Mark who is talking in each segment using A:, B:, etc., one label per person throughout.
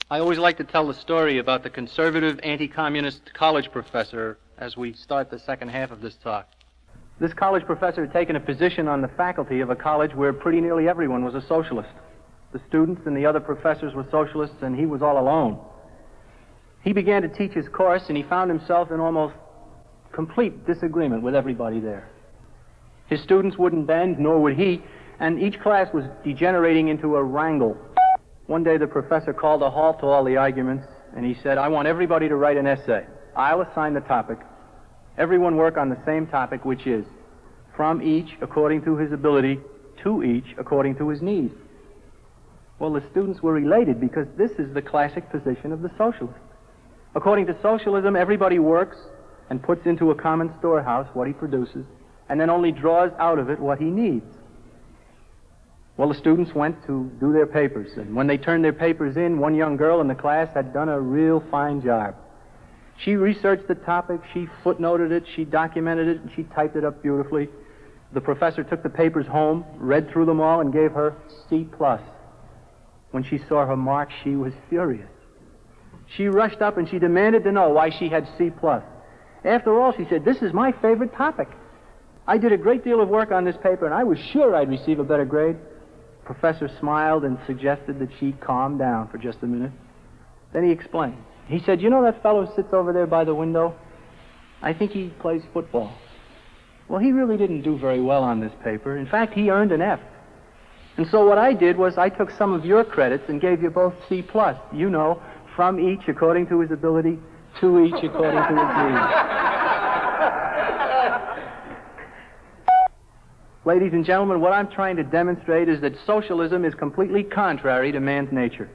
A: I always like to tell the story about the conservative anti-communist college professor as we start the second half of this talk. This college professor had taken a position on the faculty of a college where pretty nearly everyone was a socialist. The students and the other professors were socialists, and he was all alone. He began to teach his course, and he found himself in almost complete disagreement with everybody there. His students wouldn't bend, nor would he, and each class was degenerating into a wrangle. One day the professor called a halt to all the arguments, and he said, I want everybody to write an essay. I'll assign the topic. Everyone work on the same topic, which is from each according to his ability, to each according to his need. Well, the students were elated because this is the classic position of the socialist. According to socialism, everybody works and puts into a common storehouse what he produces, and then only draws out of it what he needs. Well, the students went to do their papers, and when they turned their papers in, one young girl in the class had done a real fine job. She researched the topic, she footnoted it, she documented it, and she typed it up beautifully. The professor took the papers home, read through them all, and gave her C+. When she saw her mark, she was furious. She rushed up and she demanded to know why she had C+. After all, she said, this is my favorite topic. I did a great deal of work on this paper, and I was sure I'd receive a better grade. The professor smiled and suggested that she calm down for just a minute. Then he explained. He said, you know that fellow sits over there by the window? I think he plays football. Well, he really didn't do very well on this paper. In fact, he earned an F. And so what I did was I took some of your credits and gave you both C+. You know, from each according to his ability, to each according to his needs. Ladies and gentlemen, what I'm trying to demonstrate is that socialism is completely contrary to man's nature.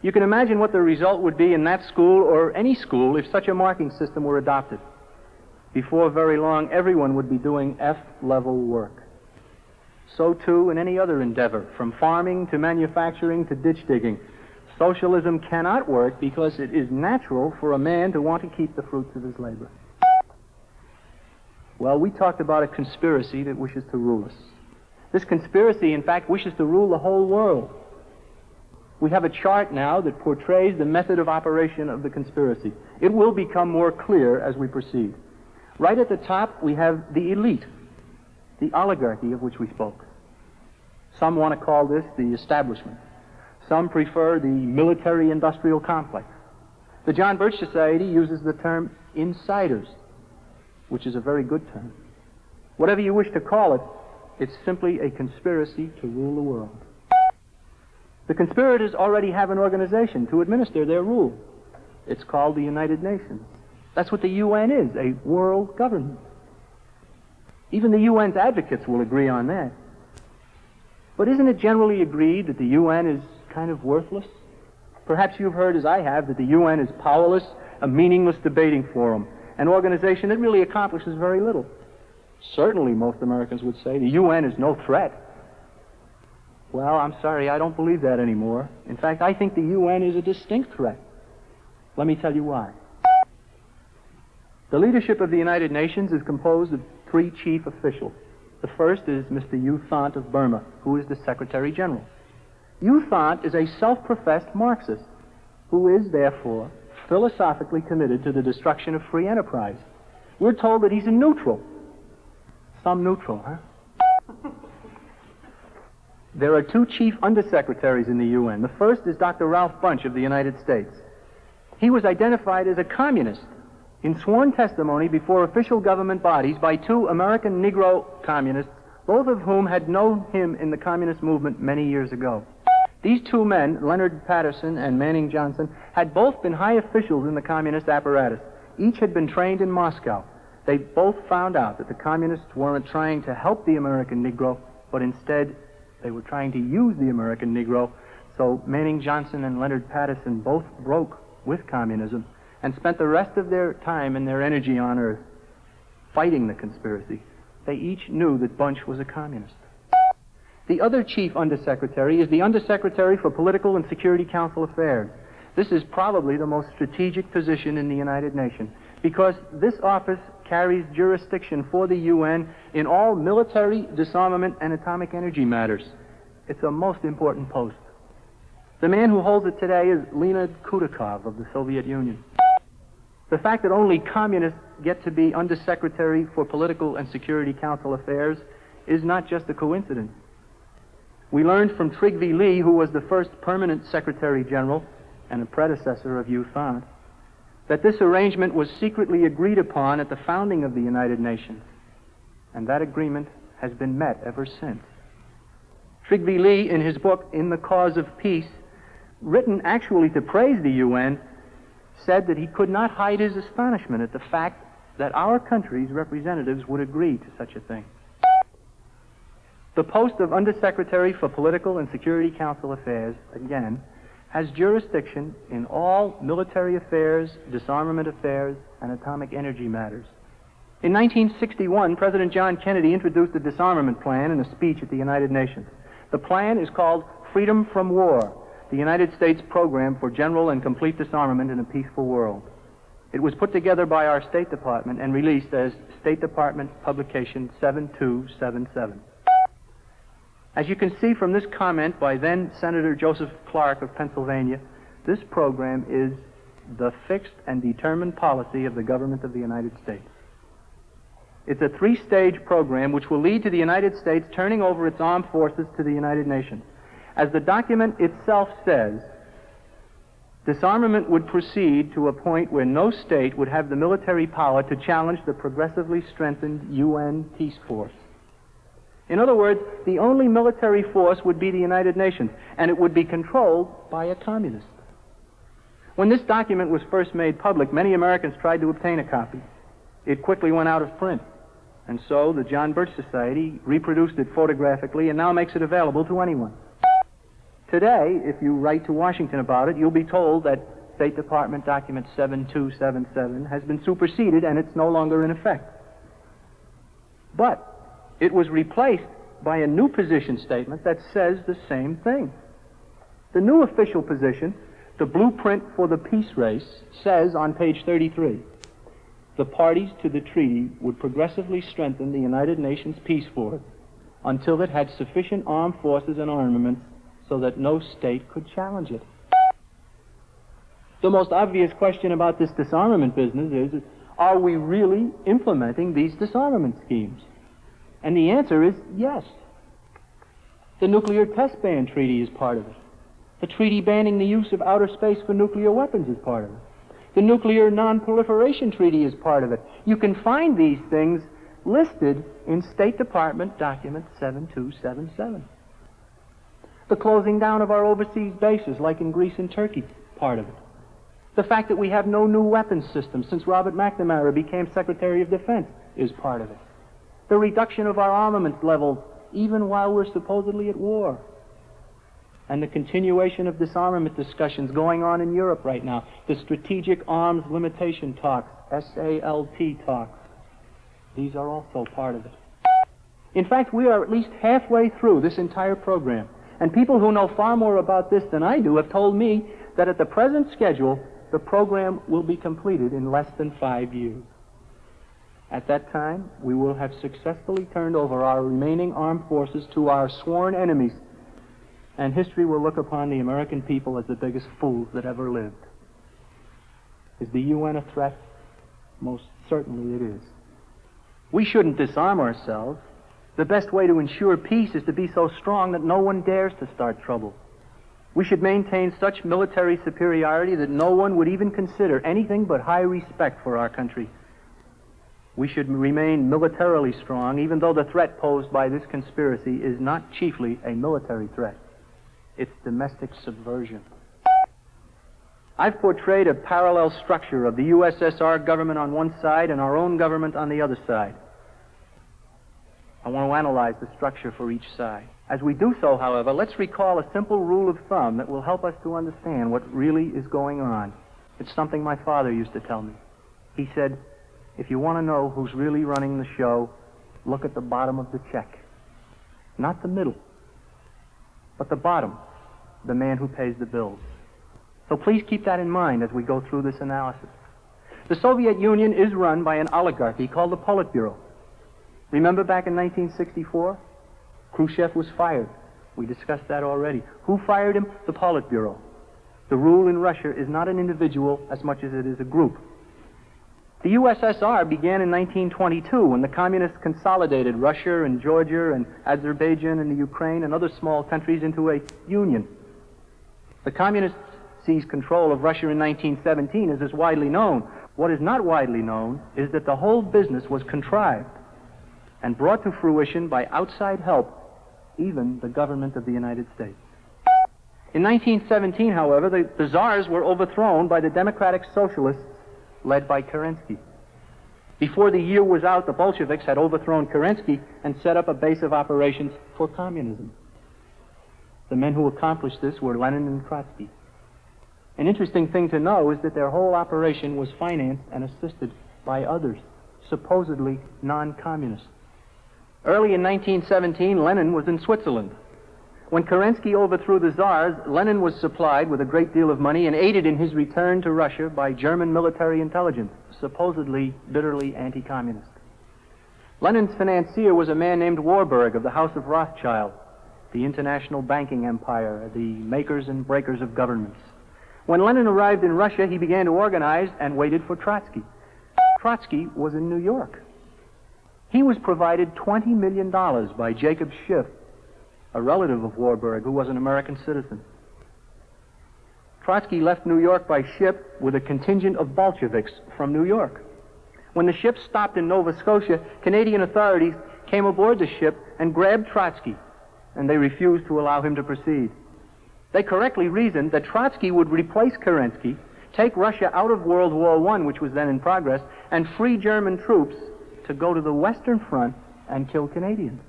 A: You can imagine what the result would be in that school or any school if such a marking system were adopted. Before very long, everyone would be doing F-level work. So too in any other endeavor, from farming to manufacturing to ditch digging. Socialism cannot work because it is natural for a man to want to keep the fruits of his labor. Well, we talked about a conspiracy that wishes to rule us. This conspiracy, in fact, wishes to rule the whole world. We have a chart now that portrays the method of operation of the conspiracy. It will become more clear as we proceed. Right at the top, we have the elite, the oligarchy of which we spoke. Some want to call this the establishment. Some prefer the military-industrial complex. The John Birch Society uses the term insiders, which is a very good term. Whatever you wish to call it, it's simply a conspiracy to rule the world. The conspirators already have an organization to administer their rule. It's called the United Nations. That's what the UN is, a world government. Even the UN's advocates will agree on that. But isn't it generally agreed that the UN is kind of worthless? Perhaps you've heard, as I have, that the UN is powerless, a meaningless debating forum, an organization that really accomplishes very little. Certainly, most Americans would say, the UN is no threat. Well, I'm sorry, I don't believe that anymore. In fact, I think the UN is a distinct threat. Let me tell you why. The leadership of the United Nations is composed of three chief officials. The first is Mr. U Thant of Burma, who is the Secretary General. U Thant is a self-professed Marxist, who is, therefore, philosophically committed to the destruction of free enterprise. We're told that he's a neutral. Some neutral, huh? There are two chief undersecretaries in the UN. The first is Dr. Ralph Bunche of the United States. He was identified as a communist in sworn testimony before official government bodies by two American Negro communists, both of whom had known him in the communist movement many years ago. These two men, Leonard Patterson and Manning Johnson, had both been high officials in the communist apparatus. Each had been trained in Moscow. They both found out that the communists weren't trying to help the American Negro, but instead they were trying to use the American Negro. So Manning Johnson and Leonard Patterson both broke with communism and spent the rest of their time and their energy on Earth fighting the conspiracy. They each knew that Bunche was a communist. The other chief undersecretary is the Undersecretary for Political and Security Council Affairs. This is probably the most strategic position in the United Nations because this office carries jurisdiction for the UN in all military, disarmament, and atomic energy matters. It's a most important post. The man who holds it today is Leonid Kudakov of the Soviet Union. The fact that only communists get to be Undersecretary for Political and Security Council Affairs is not just a coincidence. We learned from Trygve Lie, who was the first permanent Secretary General and a predecessor of U Thant, that this arrangement was secretly agreed upon at the founding of the United Nations, and that agreement has been met ever since. Trygve Lie, in his book, In the Cause of Peace, written actually to praise the UN, said that he could not hide his astonishment at the fact that our country's representatives would agree to such a thing. The post of Undersecretary for Political and Security Council Affairs, again, has jurisdiction in all military affairs, disarmament affairs, and atomic energy matters. In 1961, President John Kennedy introduced a disarmament plan in a speech at the United Nations. The plan is called Freedom from War, the United States Program for General and Complete Disarmament in a Peaceful World. It was put together by our State Department and released as State Department Publication 7277. As you can see from this comment by then Senator Joseph Clark of Pennsylvania, this program is the fixed and determined policy of the government of the United States. It's a three-stage program which will lead to the United States turning over its armed forces to the United Nations. As the document itself says, disarmament would proceed to a point where no state would have the military power to challenge the progressively strengthened UN peace force. In other words, the only military force would be the United Nations, and it would be controlled by a communist. When this document was first made public, many Americans tried to obtain a copy. It quickly went out of print, and so the John Birch Society reproduced it photographically and now makes it available to anyone. Today, if you write to Washington about it, you'll be told that State Department Document 7277 has been superseded and it's no longer in effect. But it was replaced by a new position statement that says the same thing. The new official position, the blueprint for the peace race, says on page 33, the parties to the treaty would progressively strengthen the United Nations peace force until it had sufficient armed forces and armaments so that no state could challenge it. The most obvious question about this disarmament business is, are we really implementing these disarmament schemes? And the answer is yes. The Nuclear Test Ban Treaty is part of it. The treaty banning the use of outer space for nuclear weapons is part of it. The Nuclear Non-Proliferation Treaty is part of it. You can find these things listed in State Department Document 7277. The closing down of our overseas bases, like in Greece and Turkey, part of it. The fact that we have no new weapons systems since Robert McNamara became Secretary of Defense is part of it. The reduction of our armaments levels, even while we're supposedly at war. And the continuation of disarmament discussions going on in Europe right now. The Strategic Arms Limitation Talks, SALT talks. These are also part of it. In fact, we are at least halfway through this entire program. And people who know far more about this than I do have told me that at the present schedule, the program will be completed in less than 5 years. At that time, we will have successfully turned over our remaining armed forces to our sworn enemies, and history will look upon the American people as the biggest fools that ever lived. Is the UN a threat? Most certainly it is. We shouldn't disarm ourselves. The best way to ensure peace is to be so strong that no one dares to start trouble. We should maintain such military superiority that no one would even consider anything but high respect for our country. We should remain militarily strong, even though the threat posed by this conspiracy is not chiefly a military threat. It's domestic subversion. I've portrayed a parallel structure of the USSR government on one side and our own government on the other side. I want to analyze the structure for each side. As we do so, however, let's recall a simple rule of thumb that will help us to understand what really is going on. It's something my father used to tell me. He said, if you want to know who's really running the show, look at the bottom of the check. Not the middle, but the bottom, the man who pays the bills. So please keep that in mind as we go through this analysis. The Soviet Union is run by an oligarchy called the Politburo. Remember back in 1964? Khrushchev was fired. We discussed that already. Who fired him? The Politburo. The rule in Russia is not an individual as much as it is a group. The USSR began in 1922 when the communists consolidated Russia and Georgia and Azerbaijan and the Ukraine and other small countries into a union. The communists seized control of Russia in 1917, as is widely known. What is not widely known is that the whole business was contrived and brought to fruition by outside help, even the government of the United States. In 1917, however, the czars were overthrown by the democratic socialists led by Kerensky. Before the year was out, the Bolsheviks had overthrown Kerensky and set up a base of operations for communism. The men who accomplished this were Lenin and Trotsky. An interesting thing to know is that their whole operation was financed and assisted by others, supposedly non-communists. Early in 1917, Lenin was in Switzerland. When Kerensky overthrew the czars, Lenin was supplied with a great deal of money and aided in his return to Russia by German military intelligence, supposedly bitterly anti-communist. Lenin's financier was a man named Warburg of the House of Rothschild, the international banking empire, the makers and breakers of governments. When Lenin arrived in Russia, he began to organize and waited for Trotsky. Trotsky was in New York. He was provided $20 million by Jacob Schiff, a relative of Warburg who was an American citizen. Trotsky left New York by ship with a contingent of Bolsheviks from New York. When the ship stopped in Nova Scotia, Canadian authorities came aboard the ship and grabbed Trotsky, and they refused to allow him to proceed. They correctly reasoned that Trotsky would replace Kerensky, take Russia out of World War I, which was then in progress, and free German troops to go to the Western Front and kill Canadians.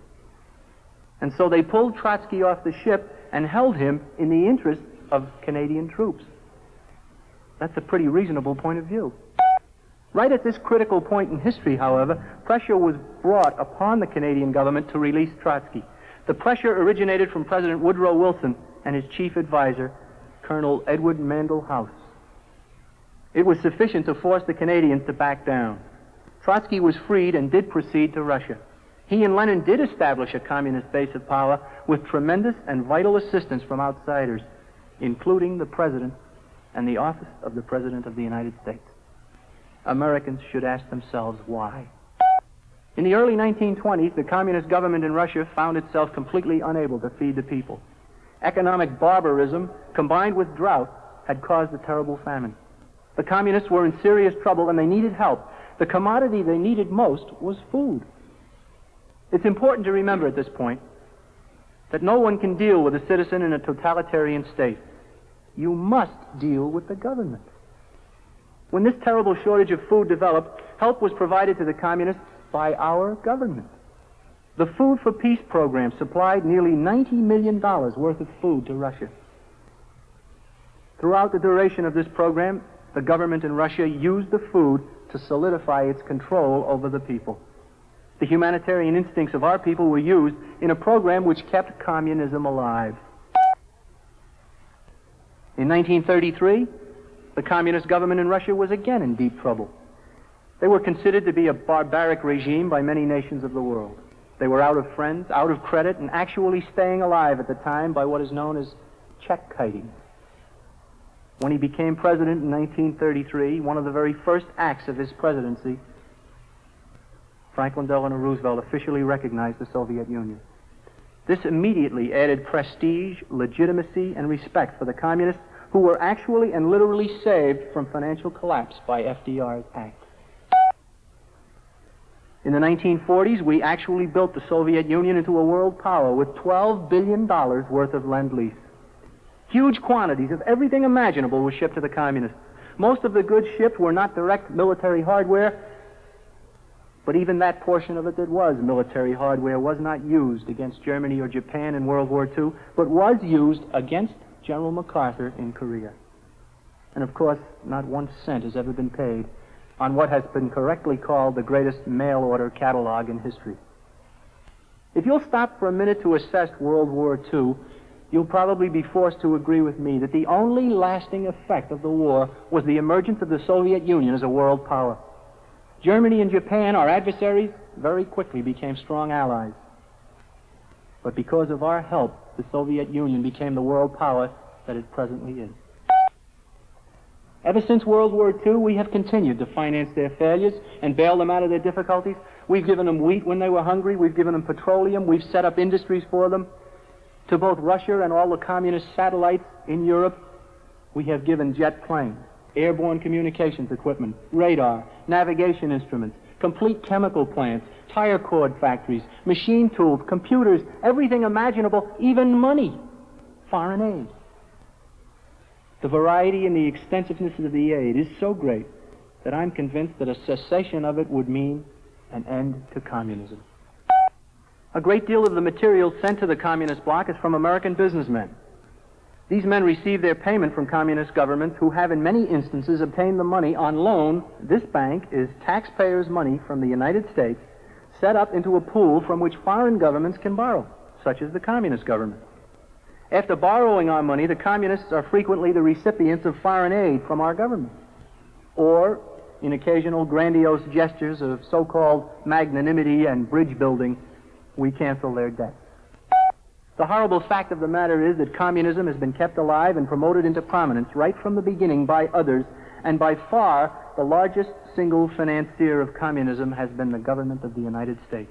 A: And so they pulled Trotsky off the ship and held him in the interest of Canadian troops. That's a pretty reasonable point of view. Right at this critical point in history, however, pressure was brought upon the Canadian government to release Trotsky. The pressure originated from President Woodrow Wilson and his chief advisor, Colonel Edward Mandell House. It was sufficient to force the Canadians to back down. Trotsky was freed and did proceed to Russia. He and Lenin did establish a communist base of power with tremendous and vital assistance from outsiders, including the President and the office of the President of the United States. Americans should ask themselves why. In the early 1920s, the communist government in Russia found itself completely unable to feed the people. Economic barbarism combined with drought had caused a terrible famine. The communists were in serious trouble and they needed help. The commodity they needed most was food. It's important to remember at this point that no one can deal with a citizen in a totalitarian state. You must deal with the government. When this terrible shortage of food developed, help was provided to the communists by our government. The Food for Peace program supplied nearly $90 million worth of food to Russia. Throughout the duration of this program, the government in Russia used the food to solidify its control over the people. The humanitarian instincts of our people were used in a program which kept communism alive. In 1933, the communist government in Russia was again in deep trouble. They were considered to be a barbaric regime by many nations of the world. They were out of friends, out of credit, and actually staying alive at the time by what is known as check-kiting. When he became president in 1933, one of the very first acts of his presidency, Franklin Delano Roosevelt officially recognized the Soviet Union. This immediately added prestige, legitimacy, and respect for the communists who were actually and literally saved from financial collapse by FDR's act. In the 1940s, we actually built the Soviet Union into a world power with $12 billion worth of lend-lease. Huge quantities of everything imaginable were shipped to the communists. Most of the goods shipped were not direct military hardware, but even that portion of it that was military hardware was not used against Germany or Japan in World War II, but was used against General MacArthur in Korea. And of course, not 1 cent has ever been paid on what has been correctly called the greatest mail-order catalog in history. If you'll stop for a minute to assess World War II, you'll probably be forced to agree with me that the only lasting effect of the war was the emergence of the Soviet Union as a world power. Germany and Japan, our adversaries, very quickly became strong allies. But because of our help, the Soviet Union became the world power that it presently is. Ever since World War II, we have continued to finance their failures and bail them out of their difficulties. We've given them wheat when they were hungry. We've given them petroleum. We've set up industries for them. To both Russia and all the communist satellites in Europe, we have given jet planes, airborne communications equipment, radar, navigation instruments, complete chemical plants, tire cord factories, machine tools, computers, everything imaginable, even money, foreign aid. The variety and the extensiveness of the aid is so great that I'm convinced that a cessation of it would mean an end to communism. A great deal of the material sent to the communist bloc is from American businessmen. These men receive their payment from communist governments who have in many instances obtained the money on loan. This bank is taxpayers' money from the United States set up into a pool from which foreign governments can borrow, such as the communist government. After borrowing our money, the communists are frequently the recipients of foreign aid from our government. Or, in occasional grandiose gestures of so-called magnanimity and bridge building, we cancel their debt. The horrible fact of the matter is that communism has been kept alive and promoted into prominence right from the beginning by others, and by far the largest single financier of communism has been the government of the United States.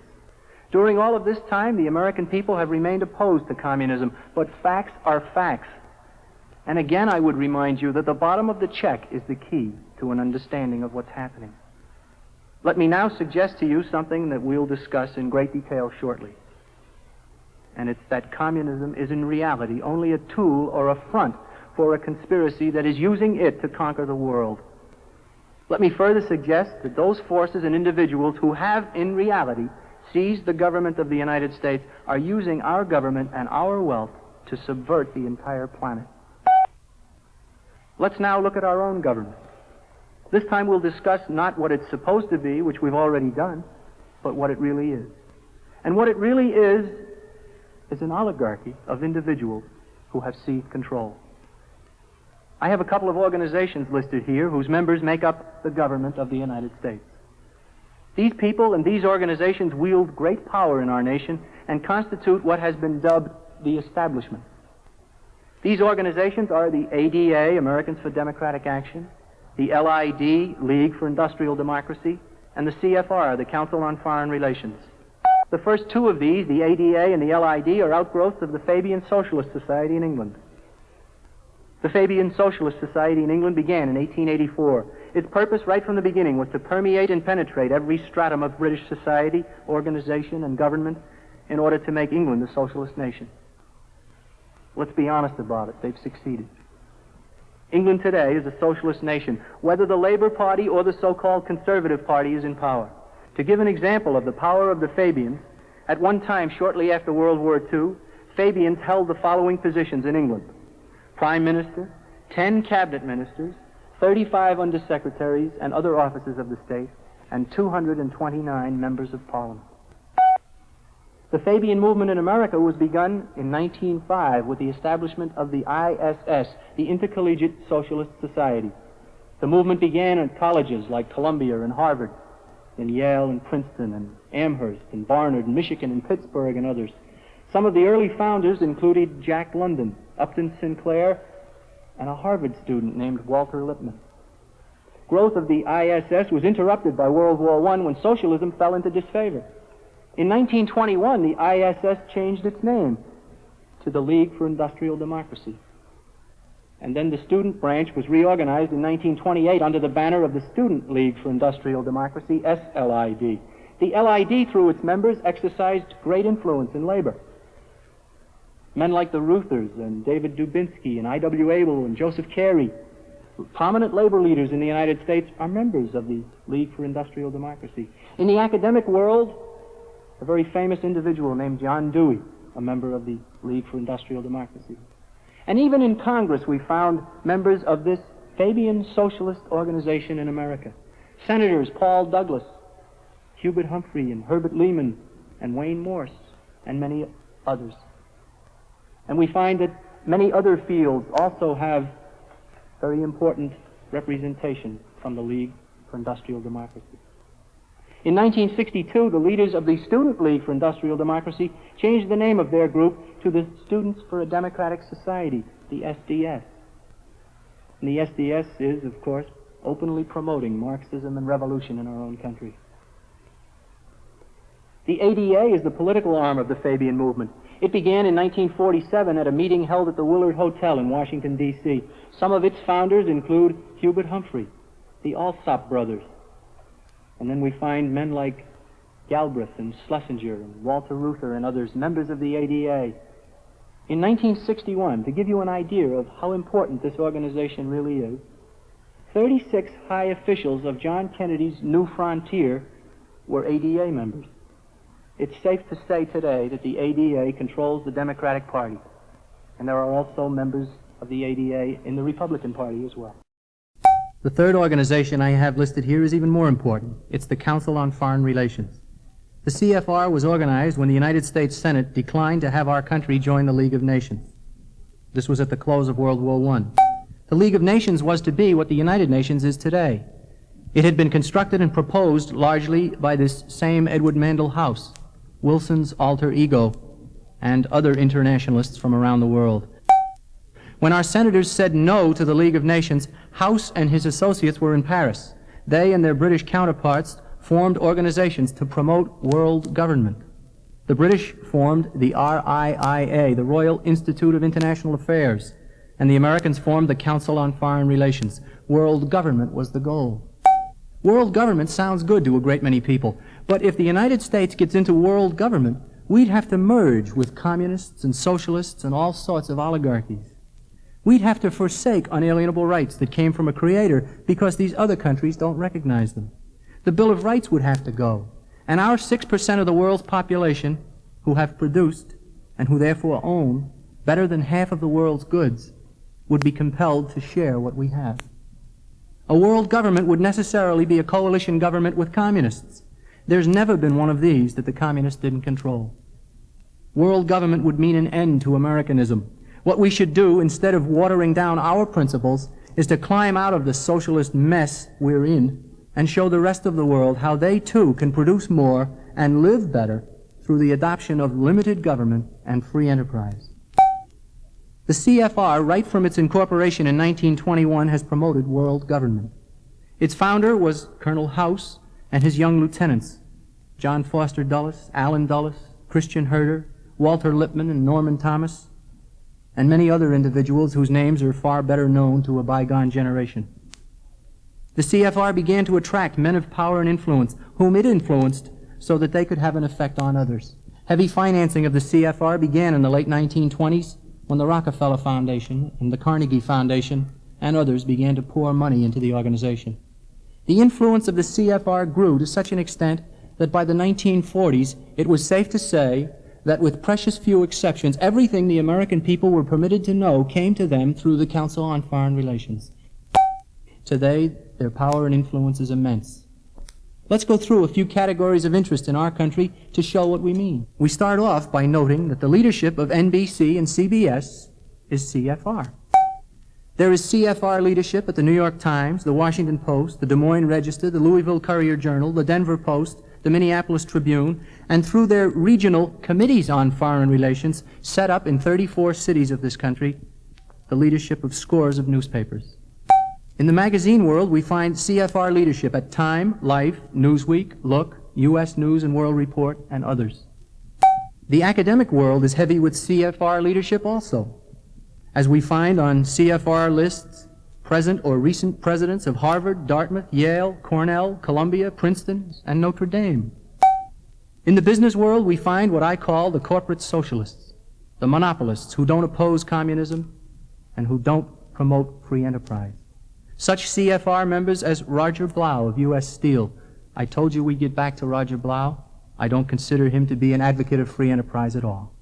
A: During all of this time, the American people have remained opposed to communism, but facts are facts. And again, I would remind you that the bottom of the check is the key to an understanding of what's happening. Let me now suggest to you something that we'll discuss in great detail shortly. And it's that communism is in reality only a tool or a front for a conspiracy that is using it to conquer the world. Let me further suggest that those forces and individuals who have in reality seized the government of the United States are using our government and our wealth to subvert the entire planet. Let's now look at our own government. This time we'll discuss not what it's supposed to be, which we've already done, but what it really is. And what it really is an oligarchy of individuals who have seized control. I have a couple of organizations listed here whose members make up the government of the United States. These people and these organizations wield great power in our nation and constitute what has been dubbed the establishment. These organizations are the ADA, Americans for Democratic Action, the LID, League for Industrial Democracy, and the CFR, the Council on Foreign Relations. The first two of these, the ADA and the LID, are outgrowths of the Fabian Socialist Society in England. The Fabian Socialist Society in England began in 1884. Its purpose right from the beginning was to permeate and penetrate every stratum of British society, organization, and government in order to make England a socialist nation. Let's be honest about it. They've succeeded. England today is a socialist nation, whether the Labour Party or the so-called Conservative Party is in power. To give an example of the power of the Fabians, at one time shortly after World War II, Fabians held the following positions in England: Prime Minister, 10 cabinet ministers, 35 undersecretaries and other officers of the state, and 229 members of Parliament. The Fabian movement in America was begun in 1905 with the establishment of the ISS, the Intercollegiate Socialist Society. The movement began at colleges like Columbia and Harvard, and Yale and Princeton and Amherst and Barnard and Michigan and Pittsburgh and others. Some of the early founders included Jack London, Upton Sinclair, and a Harvard student named Walter Lippmann. Growth of the ISS was interrupted by World War I when socialism fell into disfavor. In 1921, the ISS changed its name to the League for Industrial Democracy. And then the student branch was reorganized in 1928 under the banner of the Student League for Industrial Democracy, SLID. The LID, through its members, exercised great influence in labor. Men like the Ruthers and David Dubinsky and I.W. Abel and Joseph Carey, prominent labor leaders in the United States, are members of the League for Industrial Democracy. In the academic world, a very famous individual named John Dewey, a member of the League for Industrial Democracy. And even in Congress, we found members of this Fabian socialist organization in America. Senators Paul Douglas, Hubert Humphrey, and Herbert Lehman, and Wayne Morse, and many others. And we find that many other fields also have very important representation from the League for Industrial Democracy. In 1962, the leaders of the Student League for Industrial Democracy changed the name of their group to the Students for a Democratic Society, the SDS. And the SDS is, of course, openly promoting Marxism and revolution in our own country. The ADA is the political arm of the Fabian movement. It began in 1947 at a meeting held at the Willard Hotel in Washington, D.C. Some of its founders include Hubert Humphrey, the Alsop brothers. And then we find men like Galbraith and Schlesinger and Walter Reuther and others, members of the ADA. In 1961, to give you an idea of how important this organization really is, 36 high officials of John Kennedy's New Frontier were ADA members. It's safe to say today that the ADA controls the Democratic Party, and there are also members of the ADA in the Republican Party as well. The third organization I have listed here is even more important. It's the Council on Foreign Relations. The CFR was organized when the United States Senate declined to have our country join the League of Nations. This was at the close of World War I. The League of Nations was to be what the United Nations is today. It had been constructed and proposed largely by this same Edward Mandell House, Wilson's alter ego, and other internationalists from around the world. When our senators said no to the League of Nations, House and his associates were in Paris. They and their British counterparts formed organizations to promote world government. The British formed the RIIA, the Royal Institute of International Affairs, and the Americans formed the Council on Foreign Relations. World government was the goal. World government sounds good to a great many people, but if the United States gets into world government, we'd have to merge with communists and socialists and all sorts of oligarchies. We'd have to forsake unalienable rights that came from a creator because these other countries don't recognize them. The Bill of Rights would have to go, and our 6% of the world's population, who have produced and who therefore own better than half of the world's goods, would be compelled to share what we have. A world government would necessarily be a coalition government with communists. There's never been one of these that the communists didn't control. World government would mean an end to Americanism. What we should do, instead of watering down our principles, is to climb out of the socialist mess we're in and show the rest of the world how they too can produce more and live better through the adoption of limited government and free enterprise. The CFR, right from its incorporation in 1921, has promoted world government. Its founder was Colonel House and his young lieutenants, John Foster Dulles, Allen Dulles, Christian Herter, Walter Lippmann, and Norman Thomas, and many other individuals whose names are far better known to a bygone generation. The CFR began to attract men of power and influence, whom it influenced so that they could have an effect on others. Heavy financing of the CFR began in the late 1920s when the Rockefeller Foundation and the Carnegie Foundation and others began to pour money into the organization. The influence of the CFR grew to such an extent that by the 1940s it was safe to say that with precious few exceptions, everything the American people were permitted to know came to them through the Council on Foreign Relations. Today, their power and influence is immense. Let's go through a few categories of interest in our country to show what we mean. We start off by noting that the leadership of NBC and CBS is CFR. There is CFR leadership at the New York Times, the Washington Post, the Des Moines Register, the Louisville Courier-Journal, the Denver Post, the Minneapolis Tribune, and through their regional committees on foreign relations set up in 34 cities of this country, the leadership of scores of newspapers. In the magazine world, we find CFR leadership at Time, Life, Newsweek, Look, U.S. News and World Report, and others. The academic world is heavy with CFR leadership also, as we find on CFR lists present or recent presidents of Harvard, Dartmouth, Yale, Cornell, Columbia, Princeton, and Notre Dame. In the business world, we find what I call the corporate socialists, the monopolists who don't oppose communism and who don't promote free enterprise. Such CFR members as Roger Blau of U.S. Steel. I told you we'd get back to Roger Blau. I don't consider him to be an advocate of free enterprise at all.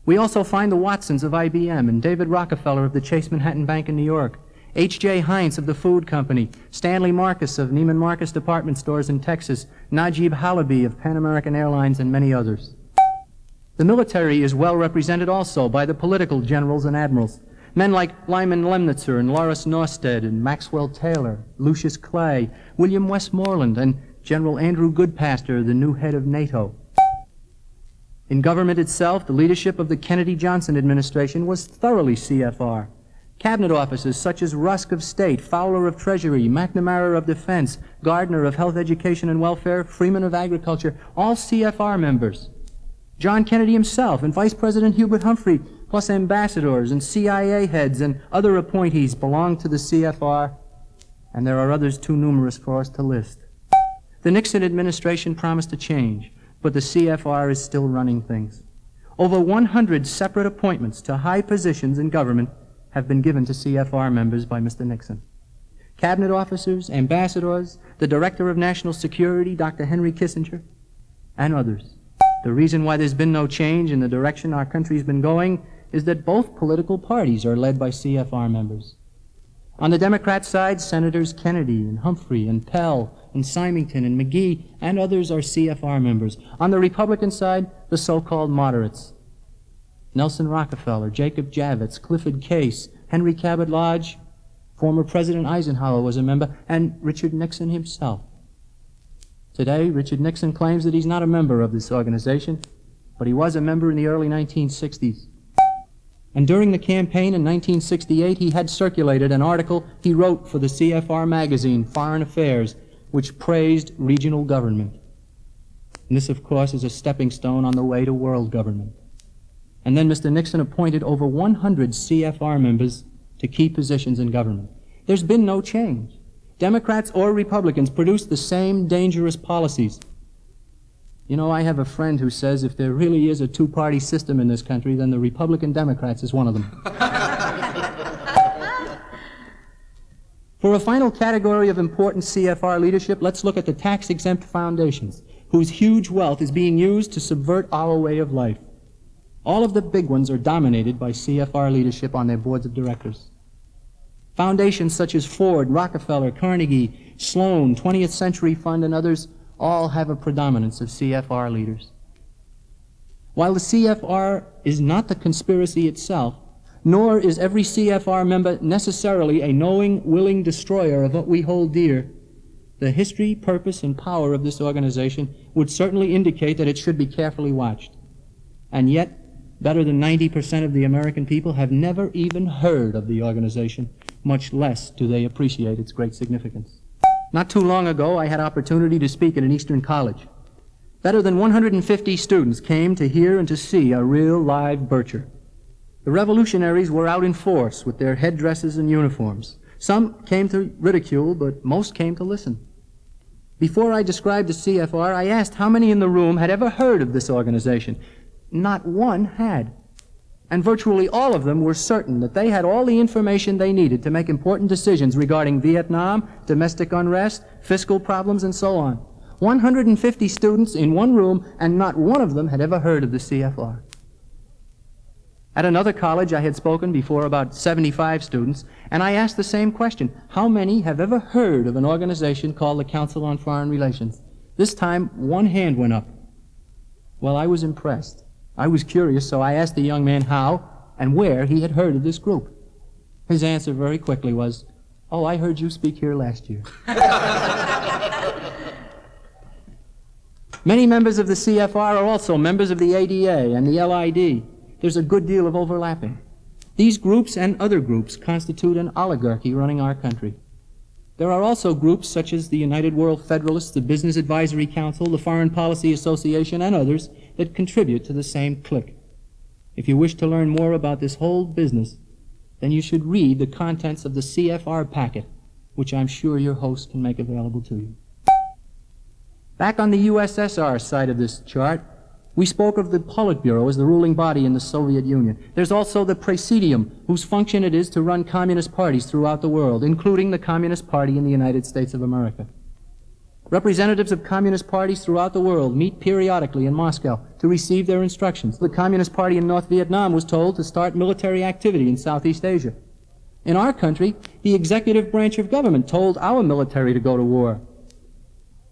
A: We also find the Watsons of IBM and David Rockefeller of the Chase Manhattan Bank in New York, H.J. Heinz of the Food Company, Stanley Marcus of Neiman Marcus Department Stores in Texas, Najib Halaby of Pan American Airlines, and many others. The military is well represented also by the political generals and admirals. Men like Lyman Lemnitzer and Lawrence Norstead and Maxwell Taylor, Lucius Clay, William Westmoreland, and General Andrew Goodpaster the new head of NATO. In government itself, the leadership of the Kennedy-Johnson administration was thoroughly CFR. Cabinet officers such as Rusk of State, Fowler of Treasury, McNamara of Defense, Gardner of Health, Education, and Welfare, Freeman of Agriculture, all CFR members. John Kennedy himself and Vice President Hubert Humphrey, plus ambassadors and CIA heads and other appointees belonged to the CFR, and there are others too numerous for us to list. The Nixon administration promised to change, but the CFR is still running things. Over 100 separate appointments to high positions in government have been given to CFR members by Mr. Nixon. Cabinet officers, ambassadors, the Director of National Security, Dr. Henry Kissinger, and others. The reason why there's been no change in the direction our country's been going is that both political parties are led by CFR members. On the Democrat side, Senators Kennedy and Humphrey and Pell and Symington and McGee and others are CFR members. On the Republican side, the so-called moderates. Nelson Rockefeller, Jacob Javits, Clifford Case, Henry Cabot Lodge, former President Eisenhower was a member, and Richard Nixon himself. Today, Richard Nixon claims that he's not a member of this organization, but he was a member in the early 1960s. And during the campaign in 1968, he had circulated an article he wrote for the CFR magazine, Foreign Affairs, which praised regional government. And this, of course, is a stepping stone on the way to world government. And then Mr. Nixon appointed over 100 CFR members to key positions in government. There's been no change. Democrats or Republicans produce the same dangerous policies. You know, I have a friend who says if there really is a two-party system in this country, then the Republican Democrats is one of them. For a final category of important CFR leadership, let's look at the tax-exempt foundations, whose huge wealth is being used to subvert our way of life. All of the big ones are dominated by CFR leadership on their boards of directors. Foundations such as Ford, Rockefeller, Carnegie, Sloan, 20th Century Fund, and others all have a predominance of CFR leaders. While the CFR is not the conspiracy itself, nor is every CFR member necessarily a knowing, willing destroyer of what we hold dear, the history, purpose, and power of this organization would certainly indicate that it should be carefully watched. And yet, better than 90% of the American people have never even heard of the organization, much less do they appreciate its great significance. Not too long ago, I had opportunity to speak at an Eastern college. Better than 150 students came to hear and to see a real live Bircher. The revolutionaries were out in force with their headdresses and uniforms. Some came to ridicule, but most came to listen. Before I described the CFR, I asked how many in the room had ever heard of this organization. Not one had. And virtually all of them were certain that they had all the information they needed to make important decisions regarding Vietnam, domestic unrest, fiscal problems, and so on. 150 students in one room, and not one of them had ever heard of the CFR. At another college, I had spoken before about 75 students, and I asked the same question. How many have ever heard of an organization called the Council on Foreign Relations? This time, one hand went up. Well, I was impressed. I was curious, so I asked the young man how and where he had heard of this group. His answer very quickly was, "Oh, I heard you speak here last year." Many members of the CFR are also members of the ADA and the LID. There's a good deal of overlapping. These groups and other groups constitute an oligarchy running our country. There are also groups such as the United World Federalists, the Business Advisory Council, the Foreign Policy Association, and others that contribute to the same clique. If you wish to learn more about this whole business, then you should read the contents of the CFR packet, which I'm sure your host can make available to you. Back on the USSR side of this chart, we spoke of the Politburo as the ruling body in the Soviet Union. There's also the Presidium, whose function it is to run communist parties throughout the world, including the Communist Party in the United States of America. Representatives of communist parties throughout the world meet periodically in Moscow to receive their instructions. The Communist Party in North Vietnam was told to start military activity in Southeast Asia. In our country, the executive branch of government told our military to go to war.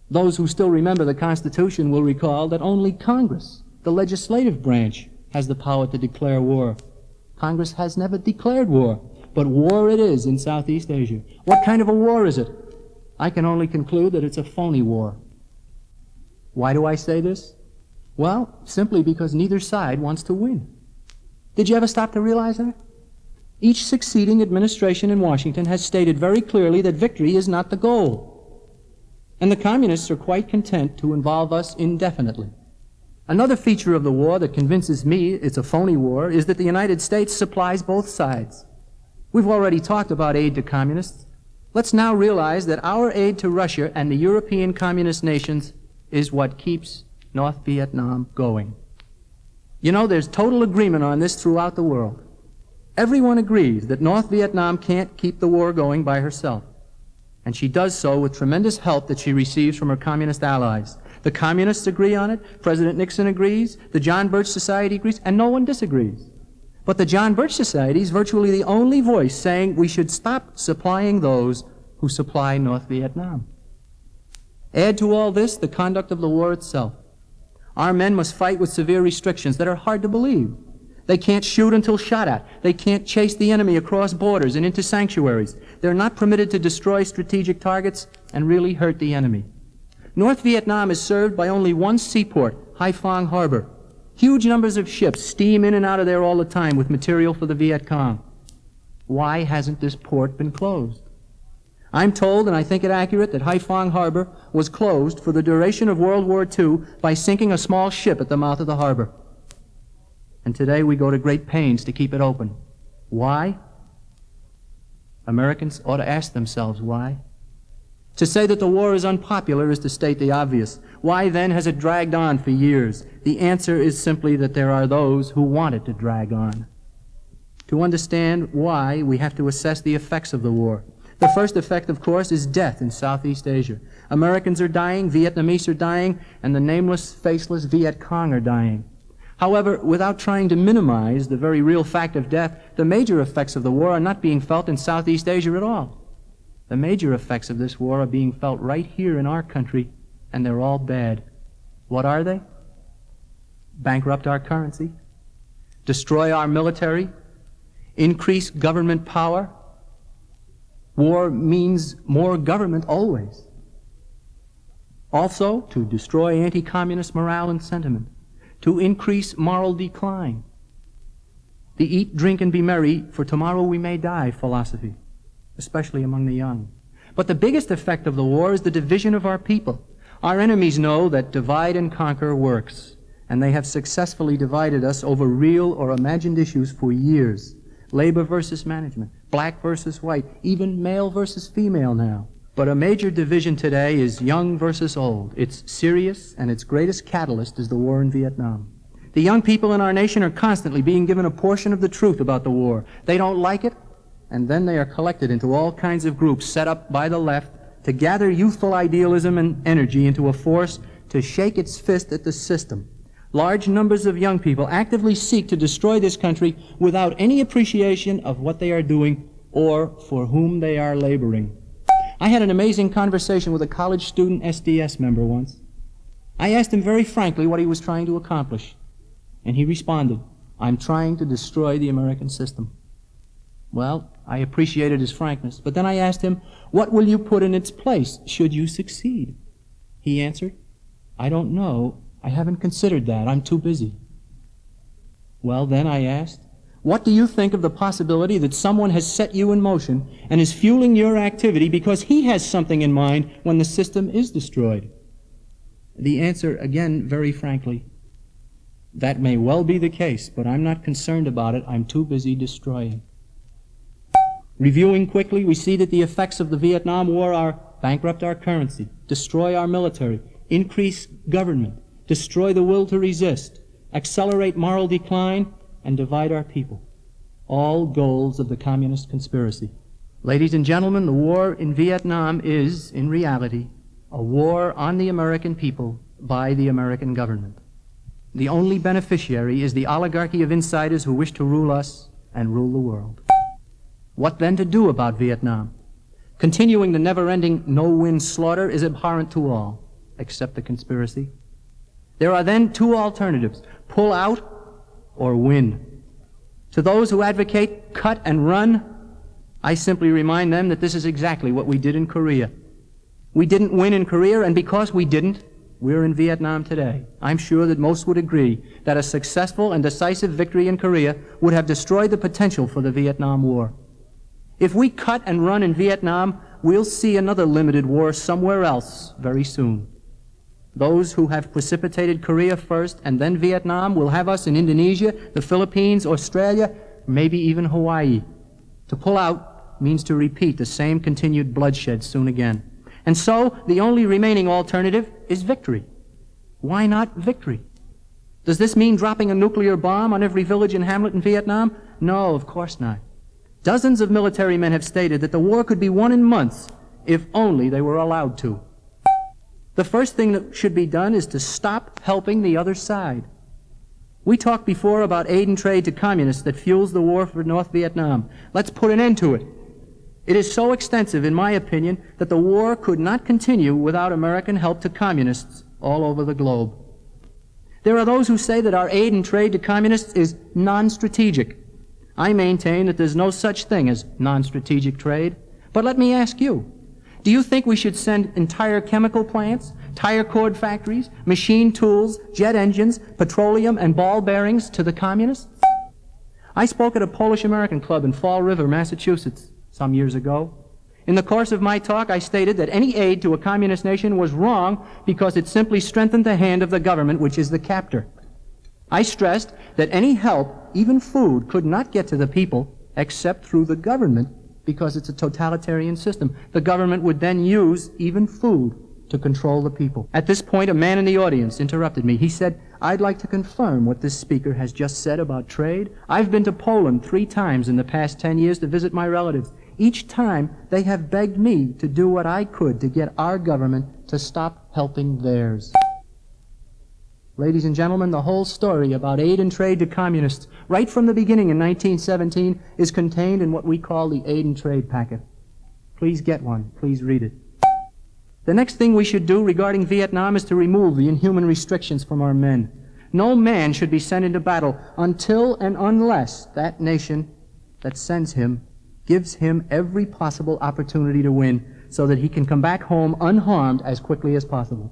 A: Those who still remember the Constitution will recall that only Congress, the legislative branch, has the power to declare war. Congress has never declared war, but war it is in Southeast Asia. What kind of a war is it? I can only conclude that it's a phony war. Why do I say this? Well, simply because neither side wants to win. Did you ever stop to realize that? Each succeeding administration in Washington has stated very clearly that victory is not the goal. And the communists are quite content to involve us indefinitely. Another feature of the war that convinces me it's a phony war is that the United States supplies both sides. We've already talked about aid to communists. Let's now realize that our aid to Russia and the European communist nations is what keeps North Vietnam going. You know, there's total agreement on this throughout the world. Everyone agrees that North Vietnam can't keep the war going by herself. And she does so with tremendous help that she receives from her communist allies. The communists agree on it, President Nixon agrees, the John Birch Society agrees, and no one disagrees. But the John Birch Society is virtually the only voice saying we should stop supplying those who supply North Vietnam. Add to all this the conduct of the war itself. Our men must fight with severe restrictions that are hard to believe. They can't shoot until shot at. They can't chase the enemy across borders and into sanctuaries. They're not permitted to destroy strategic targets and really hurt the enemy. North Vietnam is served by only one seaport, Haiphong Harbor. Huge numbers of ships steam in and out of there all the time with material for the Viet Cong. Why hasn't this port been closed? I'm told, and I think it accurate, that Haiphong Harbor was closed for the duration of World War II by sinking a small ship at the mouth of the harbor. And today we go to great pains to keep it open. Why? Americans ought to ask themselves why. To say that the war is unpopular is to state the obvious. Why then has it dragged on for years? The answer is simply that there are those who want it to drag on. To understand why, we have to assess the effects of the war. The first effect, of course, is death in Southeast Asia. Americans are dying, Vietnamese are dying, and the nameless, faceless Viet Cong are dying. However, without trying to minimize the very real fact of death, the major effects of the war are not being felt in Southeast Asia at all. The major effects of this war are being felt right here in our country, and they're all bad. What are they? Bankrupt our currency, destroy our military, increase government power. War means more government always. Also, to destroy anti-communist morale and sentiment, to increase moral decline. The eat, drink, and be merry, for tomorrow we may die philosophy, especially among the young. But the biggest effect of the war is the division of our people. Our enemies know that divide and conquer works, and they have successfully divided us over real or imagined issues for years. Labor versus management, black versus white, even male versus female now. But a major division today is young versus old. It's serious, and its greatest catalyst is the war in Vietnam. The young people in our nation are constantly being given a portion of the truth about the war. They don't like it, and then they are collected into all kinds of groups set up by the left to gather youthful idealism and energy into a force to shake its fist at the system. Large numbers of young people actively seek to destroy this country without any appreciation of what they are doing or for whom they are laboring. I had an amazing conversation with a college student SDS member once. I asked him very frankly what he was trying to accomplish, and he responded, "I'm trying to destroy the American system." Well, I appreciated his frankness, but then I asked him, "What will you put in its place should you succeed?" He answered, "I don't know. I haven't considered that. I'm too busy." Well, then I asked, "What do you think of the possibility that someone has set you in motion and is fueling your activity because he has something in mind when the system is destroyed?" The answer, again, very frankly, "That may well be the case, but I'm not concerned about it. I'm too busy destroying." Reviewing quickly, we see that the effects of the Vietnam War are bankrupt our currency, destroy our military, increase government, destroy the will to resist, accelerate moral decline, and divide our people. All goals of the communist conspiracy. Ladies and gentlemen, the war in Vietnam is, in reality, a war on the American people by the American government. The only beneficiary is the oligarchy of insiders who wish to rule us and rule the world. What then to do about Vietnam? Continuing the never-ending no-win slaughter is abhorrent to all, except the conspiracy. There are then two alternatives: pull out or win. To those who advocate cut and run, I simply remind them that this is exactly what we did in Korea. We didn't win in Korea, and because we didn't, we're in Vietnam today, I'm sure that most would agree that a successful and decisive victory in Korea would have destroyed the potential for the Vietnam War. If we cut and run in Vietnam, we'll see another limited war somewhere else very soon. Those who have precipitated Korea first and then Vietnam will have us in Indonesia, the Philippines, Australia, maybe even Hawaii. To pull out means to repeat the same continued bloodshed soon again. And so, the only remaining alternative is victory. Why not victory? Does this mean dropping a nuclear bomb on every village and hamlet in Vietnam? No, of course not. Dozens of military men have stated that the war could be won in months if only they were allowed to. The first thing that should be done is to stop helping the other side. We talked before about aid and trade to communists that fuels the war for North Vietnam. Let's put an end to it. It is so extensive, in my opinion, that the war could not continue without American help to communists all over the globe. There are those who say that our aid and trade to communists is non-strategic. I maintain that there's no such thing as non-strategic trade. But let me ask you, do you think we should send entire chemical plants, tire cord factories, machine tools, jet engines, petroleum, and ball bearings to the communists? I spoke at a Polish-American club in Fall River, Massachusetts, some years ago. In the course of my talk, I stated that any aid to a communist nation was wrong because it simply strengthened the hand of the government, which is the captor. I stressed that any help, even food, could not get to the people except through the government because it's a totalitarian system. The government would then use even food to control the people. At this point, a man in the audience interrupted me. He said, "I'd like to confirm what this speaker has just said about trade. I've been to Poland 3 times in the past 10 years to visit my relatives. Each time, they have begged me to do what I could to get our government to stop helping theirs." Ladies and gentlemen, the whole story about aid and trade to communists, right from the beginning in 1917, is contained in what we call the aid and trade packet. Please get one. Please read it. The next thing we should do regarding Vietnam is to remove the inhuman restrictions from our men. No man should be sent into battle until and unless that nation that sends him gives him every possible opportunity to win so that he can come back home unharmed as quickly as possible.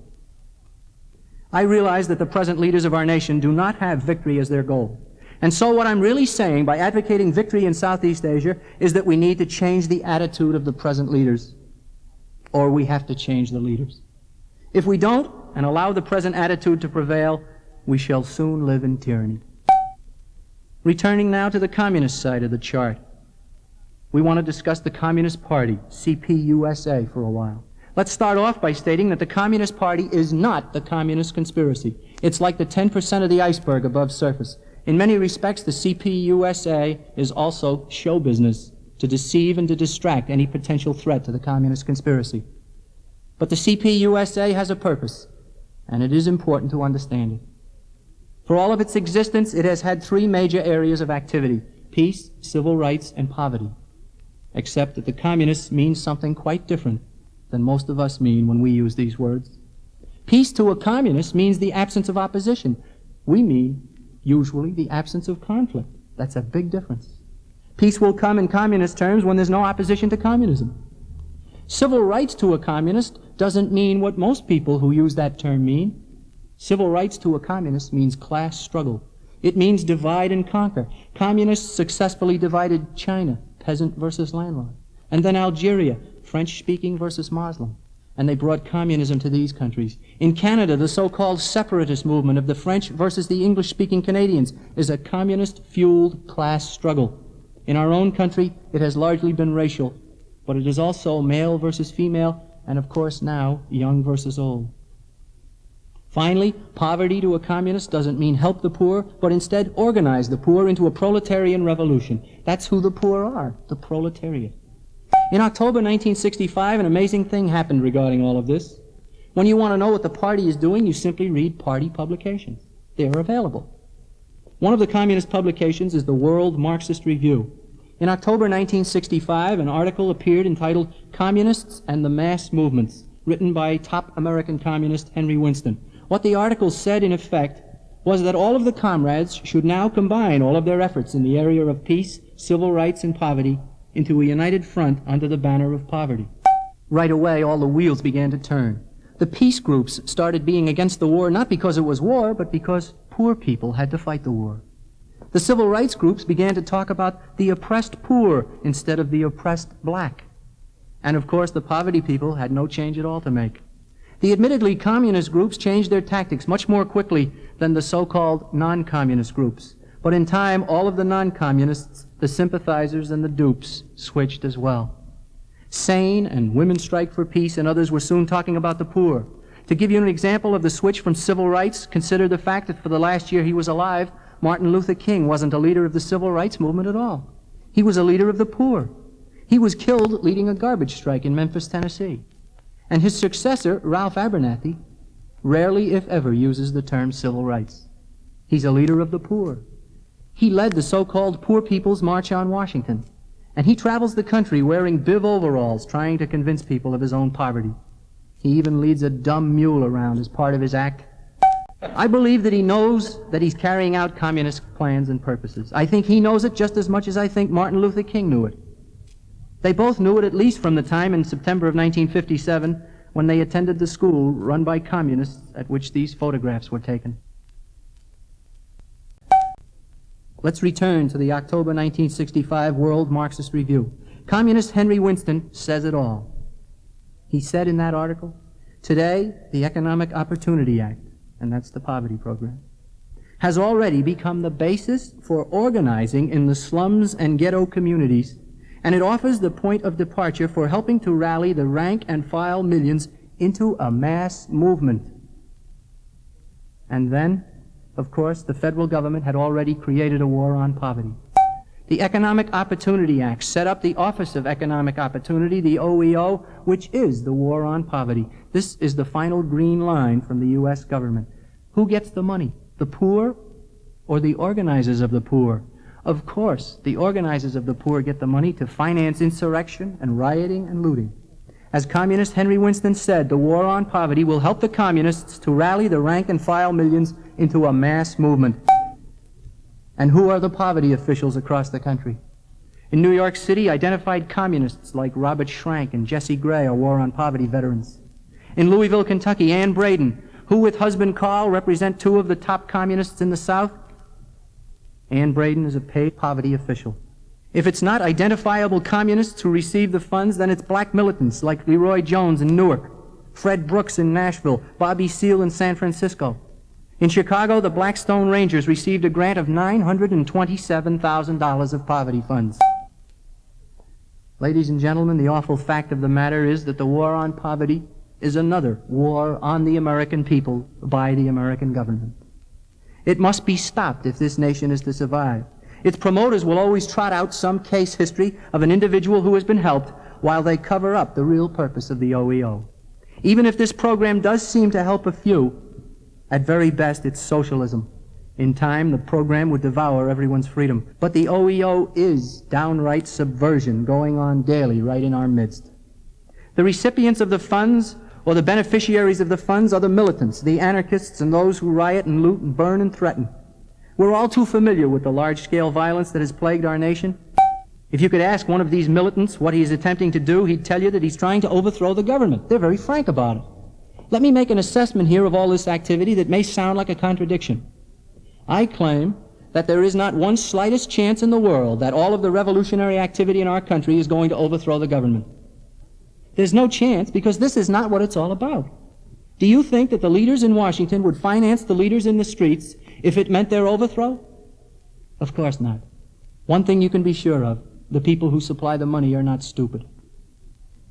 A: I realize that the present leaders of our nation do not have victory as their goal. And so what I'm really saying by advocating victory in Southeast Asia is that we need to change the attitude of the present leaders, or we have to change the leaders. If we don't and allow the present attitude to prevail, we shall soon live in tyranny. Returning now to the communist side of the chart, we want to discuss the Communist Party, CPUSA, for a while. Let's start off by stating that the Communist Party is not the communist conspiracy. It's like the 10% of the iceberg above surface. In many respects, the CPUSA is also show business to deceive and to distract any potential threat to the communist conspiracy. But the CPUSA has a purpose, and it is important to understand it. For all of its existence, it has had 3 major areas of activity: peace, civil rights, and poverty. Except that the communists mean something quite different than most of us mean when we use these words. Peace to a communist means the absence of opposition. We mean, usually, the absence of conflict. That's a big difference. Peace will come in communist terms when there's no opposition to communism. Civil rights to a communist doesn't mean what most people who use that term mean. Civil rights to a communist means class struggle. It means divide and conquer. Communists successfully divided China, peasant versus landlord, and then Algeria, French-speaking versus Muslim, and they brought communism to these countries. In Canada, the so-called separatist movement of the French versus the English-speaking Canadians is a communist-fueled class struggle. In our own country, it has largely been racial, but it is also male versus female, and of course now, young versus old. Finally, poverty to a communist doesn't mean help the poor, but instead organize the poor into a proletarian revolution. That's who the poor are, the proletariat. In October 1965, an amazing thing happened regarding all of this. When you want to know what the party is doing, you simply read party publications. They are available. One of the communist publications is the World Marxist Review. In October 1965, an article appeared entitled "Communists and the Mass Movements," written by top American communist Henry Winston. What the article said, in effect, was that all of the comrades should now combine all of their efforts in the area of peace, civil rights, and poverty into a united front under the banner of poverty. Right away, all the wheels began to turn. The peace groups started being against the war not because it was war, but because poor people had to fight the war. The civil rights groups began to talk about the oppressed poor instead of the oppressed black. And of course, the poverty people had no change at all to make. The admittedly communist groups changed their tactics much more quickly than the so-called non-communist groups. But in time, all of the non-communists, the sympathizers and the dupes, switched as well. Sane and Women's Strike for Peace and others were soon talking about the poor. To give you an example of the switch from civil rights, consider the fact that for the last year he was alive, Martin Luther King wasn't a leader of the civil rights movement at all. He was a leader of the poor. He was killed leading a garbage strike in Memphis, Tennessee. And his successor, Ralph Abernathy, rarely, if ever, uses the term civil rights. He's a leader of the poor. He led the so-called Poor People's March on Washington. And he travels the country wearing biv overalls, trying to convince people of his own poverty. He even leads a dumb mule around as part of his act. I believe that he knows that he's carrying out communist plans and purposes. I think he knows it just as much as I think Martin Luther King knew it. They both knew it at least from the time in September of 1957 when they attended the school run by communists at which these photographs were taken. Let's return to the October 1965 World Marxist Review. Communist Henry Winston says it all. He said in that article, "Today, the Economic Opportunity Act," and that's the poverty program, "has already become the basis for organizing in the slums and ghetto communities, and it offers the point of departure for helping to rally the rank and file millions into a mass movement." And then, of course, the federal government had already created a war on poverty. The Economic Opportunity Act set up the Office of Economic Opportunity, the OEO, which is the war on poverty. This is the final green line from the U.S. government. Who gets the money? The poor or the organizers of the poor? Of course, the organizers of the poor get the money to finance insurrection and rioting and looting. As communist Henry Winston said, the war on poverty will help the communists to rally the rank and file millions into a mass movement. And who are the poverty officials across the country? In New York City, identified communists like Robert Schrank and Jesse Gray are war on poverty veterans. In Louisville, Kentucky, Ann Braden, who with husband Carl represent two of the top communists in the South. Ann Braden is a paid poverty official. If it's not identifiable communists who receive the funds, then it's black militants like Leroy Jones in Newark, Fred Brooks in Nashville, Bobby Seale in San Francisco. In Chicago, the Blackstone Rangers received a grant of $927,000 of poverty funds. Ladies and gentlemen, the awful fact of the matter is that the war on poverty is another war on the American people by the American government. It must be stopped if this nation is to survive. Its promoters will always trot out some case history of an individual who has been helped while they cover up the real purpose of the OEO. Even if this program does seem to help a few, at very best it's socialism. In time, the program would devour everyone's freedom. But the OEO is downright subversion going on daily right in our midst. The recipients of the funds or the beneficiaries of the funds are the militants, the anarchists, and those who riot and loot and burn and threaten. We're all too familiar with the large-scale violence that has plagued our nation. If you could ask one of these militants what he is attempting to do, he'd tell you that he's trying to overthrow the government. They're very frank about it. Let me make an assessment here of all this activity that may sound like a contradiction. I claim that there is not one slightest chance in the world that all of the revolutionary activity in our country is going to overthrow the government. There's no chance because this is not what it's all about. Do you think that the leaders in Washington would finance the leaders in the streets if it meant their overthrow? Of course not. One thing you can be sure of, the people who supply the money are not stupid.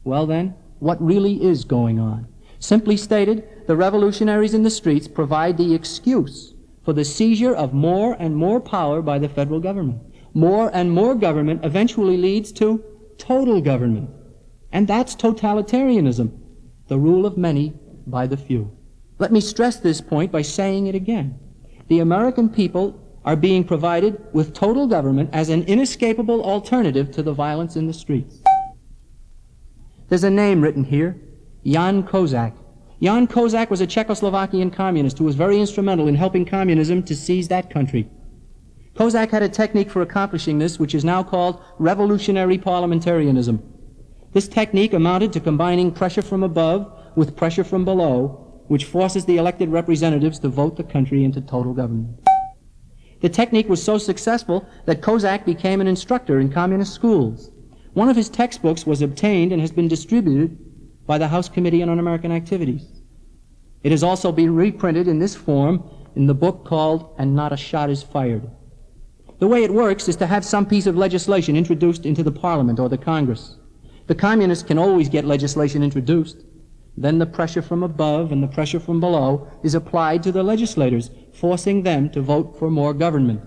A: Well then, what really is going on? Simply stated, the revolutionaries in the streets provide the excuse for the seizure of more and more power by the federal government. More and more government eventually leads to total government. And that's totalitarianism, the rule of many by the few. Let me stress this point by saying it again. The American people are being provided with total government as an inescapable alternative to the violence in the streets. There's a name written here, Jan Kozak. Jan Kozak was a Czechoslovakian communist who was very instrumental in helping communism to seize that country. Kozak had a technique for accomplishing this, which is now called revolutionary parliamentarism. This technique amounted to combining pressure from above
B: with pressure from below, which forces the elected representatives to vote the country into total government. The technique was so successful that Kozak became an instructor in communist schools. One of his textbooks was obtained and has been distributed by the House Committee on Un-American Activities. It has also been reprinted in this form in the book called And Not a Shot is Fired. The way it works is to have some piece of legislation introduced into the Parliament or the Congress. The communists can always get legislation introduced. Then the pressure from above and the pressure from below is applied to the legislators, forcing them to vote for more government.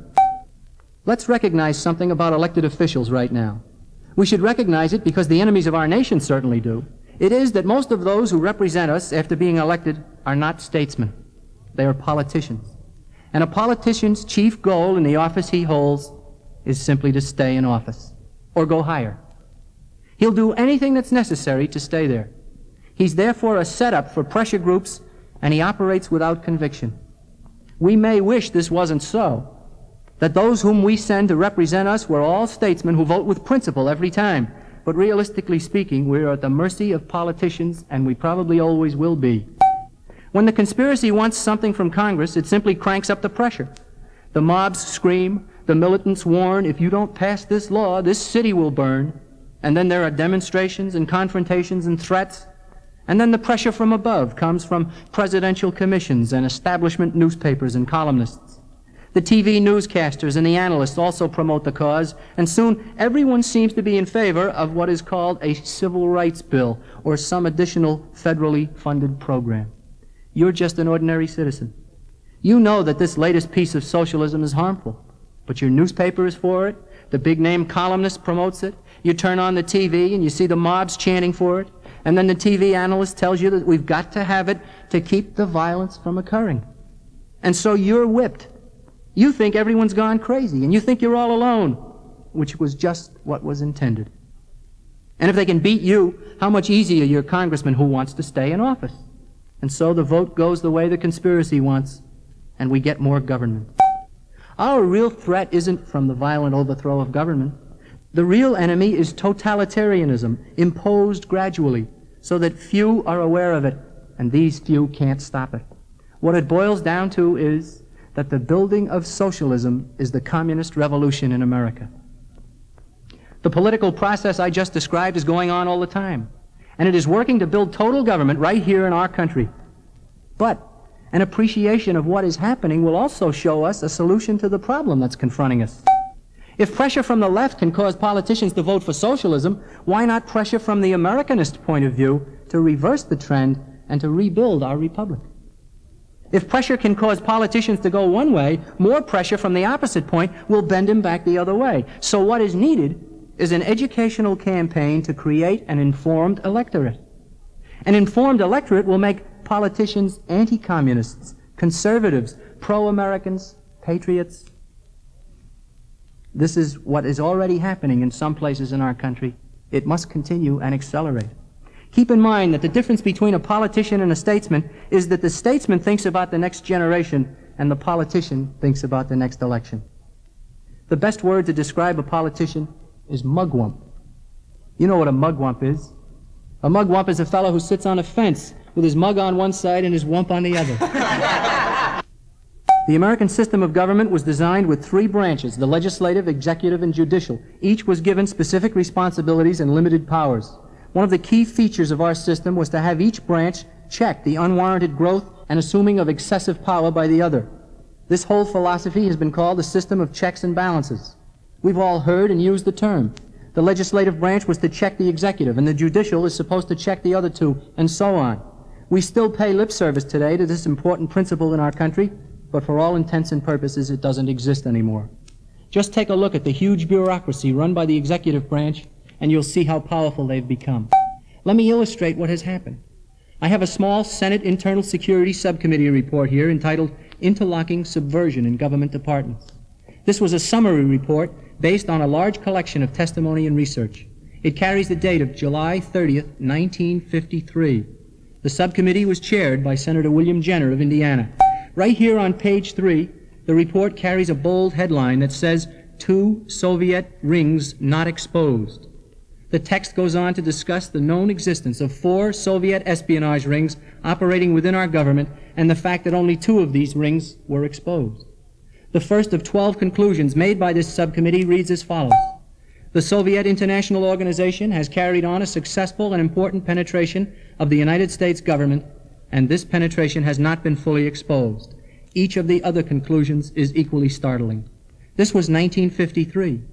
B: Let's recognize something about elected officials right now. We should recognize it because the enemies of our nation certainly do. It is that most of those who represent us after being elected are not statesmen. They are politicians. And a politician's chief goal in the office he holds is simply to stay in office or go higher. He'll do anything that's necessary to stay there. He's therefore a setup for pressure groups, and he operates without conviction. We may wish this wasn't so, that those whom we send to represent us were all statesmen who vote with principle every time. But realistically speaking, we're at the mercy of politicians, and we probably always will be. When the conspiracy wants something from Congress, it simply cranks up the pressure. The mobs scream, the militants warn, if you don't pass this law, this city will burn. And then there are demonstrations and confrontations and threats. And then the pressure from above comes from presidential commissions and establishment newspapers and columnists. The TV newscasters and the analysts also promote the cause, and soon everyone seems to be in favor of what is called a civil rights bill or some additional federally funded program. You're just an ordinary citizen. You know that this latest piece of socialism is harmful, but your newspaper is for it, the big-name columnist promotes it, you turn on the TV and you see the mobs chanting for it, and then the TV analyst tells you that we've got to have it to keep the violence from occurring. And so you're whipped. You think everyone's gone crazy, and you think you're all alone, which was just what was intended. And if they can beat you, how much easier your congressman who wants to stay in office. And so the vote goes the way the conspiracy wants, and we get more government. Our real threat isn't from the violent overthrow of government. The real enemy is totalitarianism, imposed gradually, so that few are aware of it, and these few can't stop it. What it boils down to is that the building of socialism is the communist revolution in America. The political process I just described is going on all the time, and it is working to build total government right here in our country. But an appreciation of what is happening will also show us a solution to the problem that's confronting us. If pressure from the left can cause politicians to vote for socialism, why not pressure from the Americanist point of view to reverse the trend and to rebuild our republic? If pressure can cause politicians to go one way, more pressure from the opposite point will bend them back the other way. So what is needed is an educational campaign to create an informed electorate. An informed electorate will make politicians anti-communists, conservatives, pro-Americans, patriots. This is what is already happening in some places in our country. It must continue and accelerate. Keep in mind that the difference between a politician and a statesman is that the statesman thinks about the next generation and the politician thinks about the next election. The best word to describe a politician is mugwump. You know what a mugwump is? A mugwump is a fellow who sits on a fence with his mug on one side and his wump on the other. The American system of government was designed with three branches, the legislative, executive, and judicial. Each was given specific responsibilities and limited powers. One of the key features of our system was to have each branch check the unwarranted growth and assuming of excessive power by the other. This whole philosophy has been called the system of checks and balances. We've all heard and used the term. The legislative branch was to check the executive, and the judicial is supposed to check the other two, and so on. We still pay lip service today to this important principle in our country, but for all intents and purposes, it doesn't exist anymore. Just take a look at the huge bureaucracy run by the executive branch, and you'll see how powerful they've become. Let me illustrate what has happened. I have a small Senate Internal Security Subcommittee report here entitled Interlocking Subversion in Government Departments. This was a summary report based on a large collection of testimony and research. It carries the date of July 30th, 1953. The subcommittee was chaired by Senator William Jenner of Indiana. Right here on page 3, the report carries a bold headline that says, 2 Soviet rings not exposed. The text goes on to discuss the known existence of 4 Soviet espionage rings operating within our government and the fact that only 2 of these rings were exposed. The first of 12 conclusions made by this subcommittee reads as follows. The Soviet International Organization has carried on a successful and important penetration of the United States government, and this penetration has not been fully exposed. Each of the other conclusions is equally startling. This was 1953.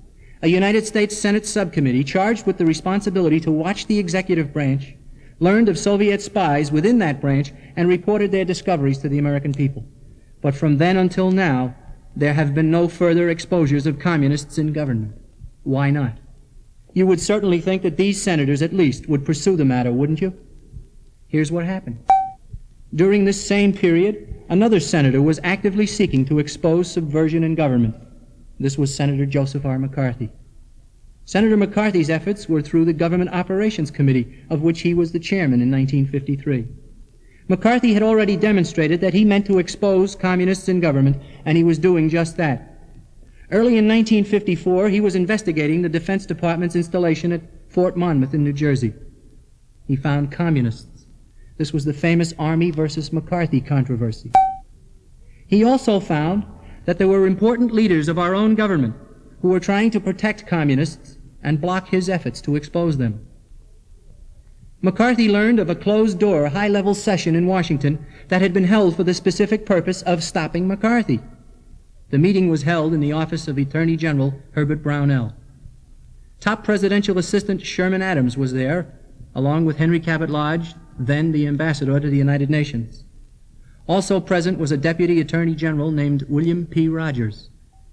B: A United States Senate subcommittee charged with the responsibility to watch the executive branch learned of Soviet spies within that branch and reported their discoveries to the American people. But from then until now, there have been no further exposures of communists in government. Why not? You would certainly think that these senators, at least, would pursue the matter, wouldn't you? Here's what happened. During this same period, another senator was actively seeking to expose subversion in government. This was Senator Joseph R. McCarthy. Senator McCarthy's efforts were through the Government Operations Committee, of which he was the chairman in 1953. McCarthy had already demonstrated that he meant to expose communists in government, and he was doing just that. Early in 1954, he was investigating the Defense Department's installation at Fort Monmouth in New Jersey. He found communists. This was the famous Army versus McCarthy controversy. He also found that there were important leaders of our own government who were trying to protect communists and block his efforts to expose them. McCarthy learned of a closed-door, high-level session in Washington that had been held for the specific purpose of stopping McCarthy. The meeting was held in the office of Attorney General Herbert Brownell. Top presidential assistant Sherman Adams was there, along with Henry Cabot Lodge, then the ambassador to the United Nations. Also present was a deputy attorney general named William P. Rogers,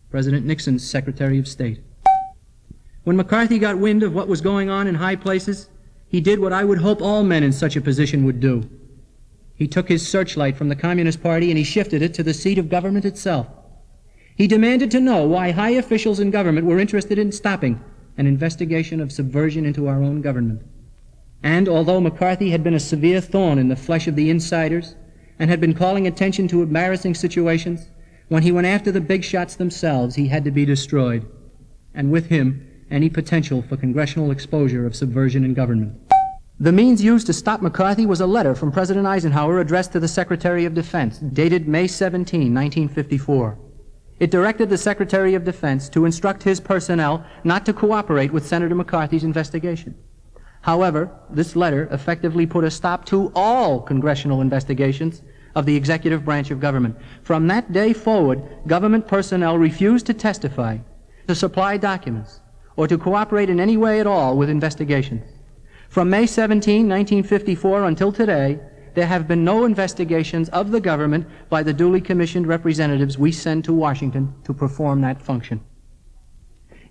B: President Nixon's Secretary of State. When McCarthy got wind of what was going on in high places, he did what I would hope all men in such a position would do. He took his searchlight from the Communist Party and he shifted it to the seat of government itself. He demanded to know why high officials in government were interested in stopping an investigation of subversion into our own government. And although McCarthy had been a severe thorn in the flesh of the insiders and had been calling attention to embarrassing situations, when he went after the big shots themselves, he had to be destroyed. And with him, any potential for congressional exposure of subversion in government. The means used to stop McCarthy was a letter from President Eisenhower addressed to the Secretary of Defense, dated May 17, 1954. It directed the Secretary of Defense to instruct his personnel not to cooperate with Senator McCarthy's investigation. However, this letter effectively put a stop to all congressional investigations of the executive branch of government. From that day forward, government personnel refused to testify, to supply documents, or to cooperate in any way at all with investigations. From May 17, 1954 until today, there have been no investigations of the government by the duly commissioned representatives we send to Washington to perform that function.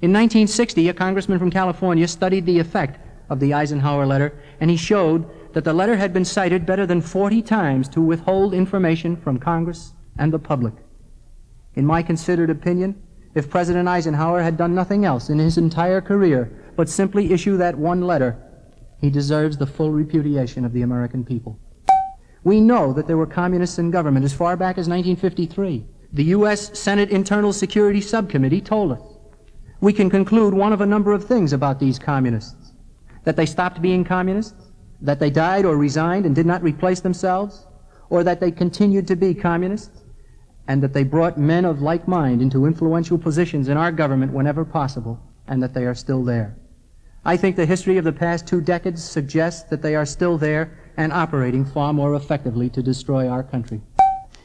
B: In 1960, a congressman from California studied the effect of the Eisenhower letter, and he showed that the letter had been cited better than 40 times to withhold information from Congress and the public. In my considered opinion, if President Eisenhower had done nothing else in his entire career but simply issue that one letter, he deserves the full repudiation of the American people. We know that there were communists in government as far back as 1953. The U.S. Senate Internal Security Subcommittee told us. We can conclude one of a number of things about these communists. That they stopped being communists, that they died or resigned and did not replace themselves, or that they continued to be communists, and that they brought men of like mind into influential positions in our government whenever possible, and that they are still there. I think the history of the past 2 decades suggests that they are still there and operating far more effectively to destroy our country.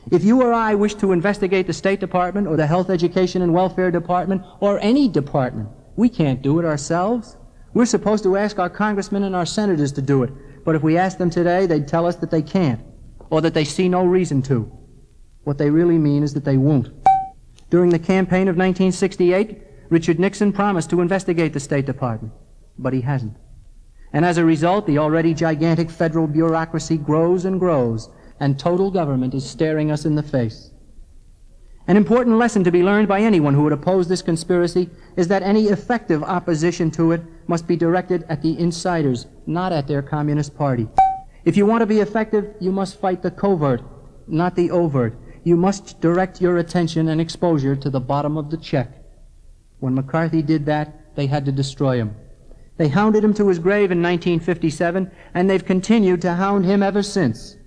B: If you or I wish to investigate the State Department or the Health, Education, and Welfare Department or any department, we can't do it ourselves. We're supposed to ask our congressmen and our senators to do it, but if we ask them today, they'd tell us that they can't, or that they see no reason to. What they really mean is that they won't. During the campaign of 1968, Richard Nixon promised to investigate the State Department, but he hasn't. And as a result, the already gigantic federal bureaucracy grows and grows, and total government is staring us in the face. An important lesson to be learned by anyone who would oppose this conspiracy is that any effective opposition to it must be directed at the insiders, not at their Communist Party. If you want to be effective, you must fight the covert, not the overt. You must direct your attention and exposure to the bottom of the check. When McCarthy did that, they had to destroy him. They hounded him to his grave in 1957, and they've continued to hound him ever since.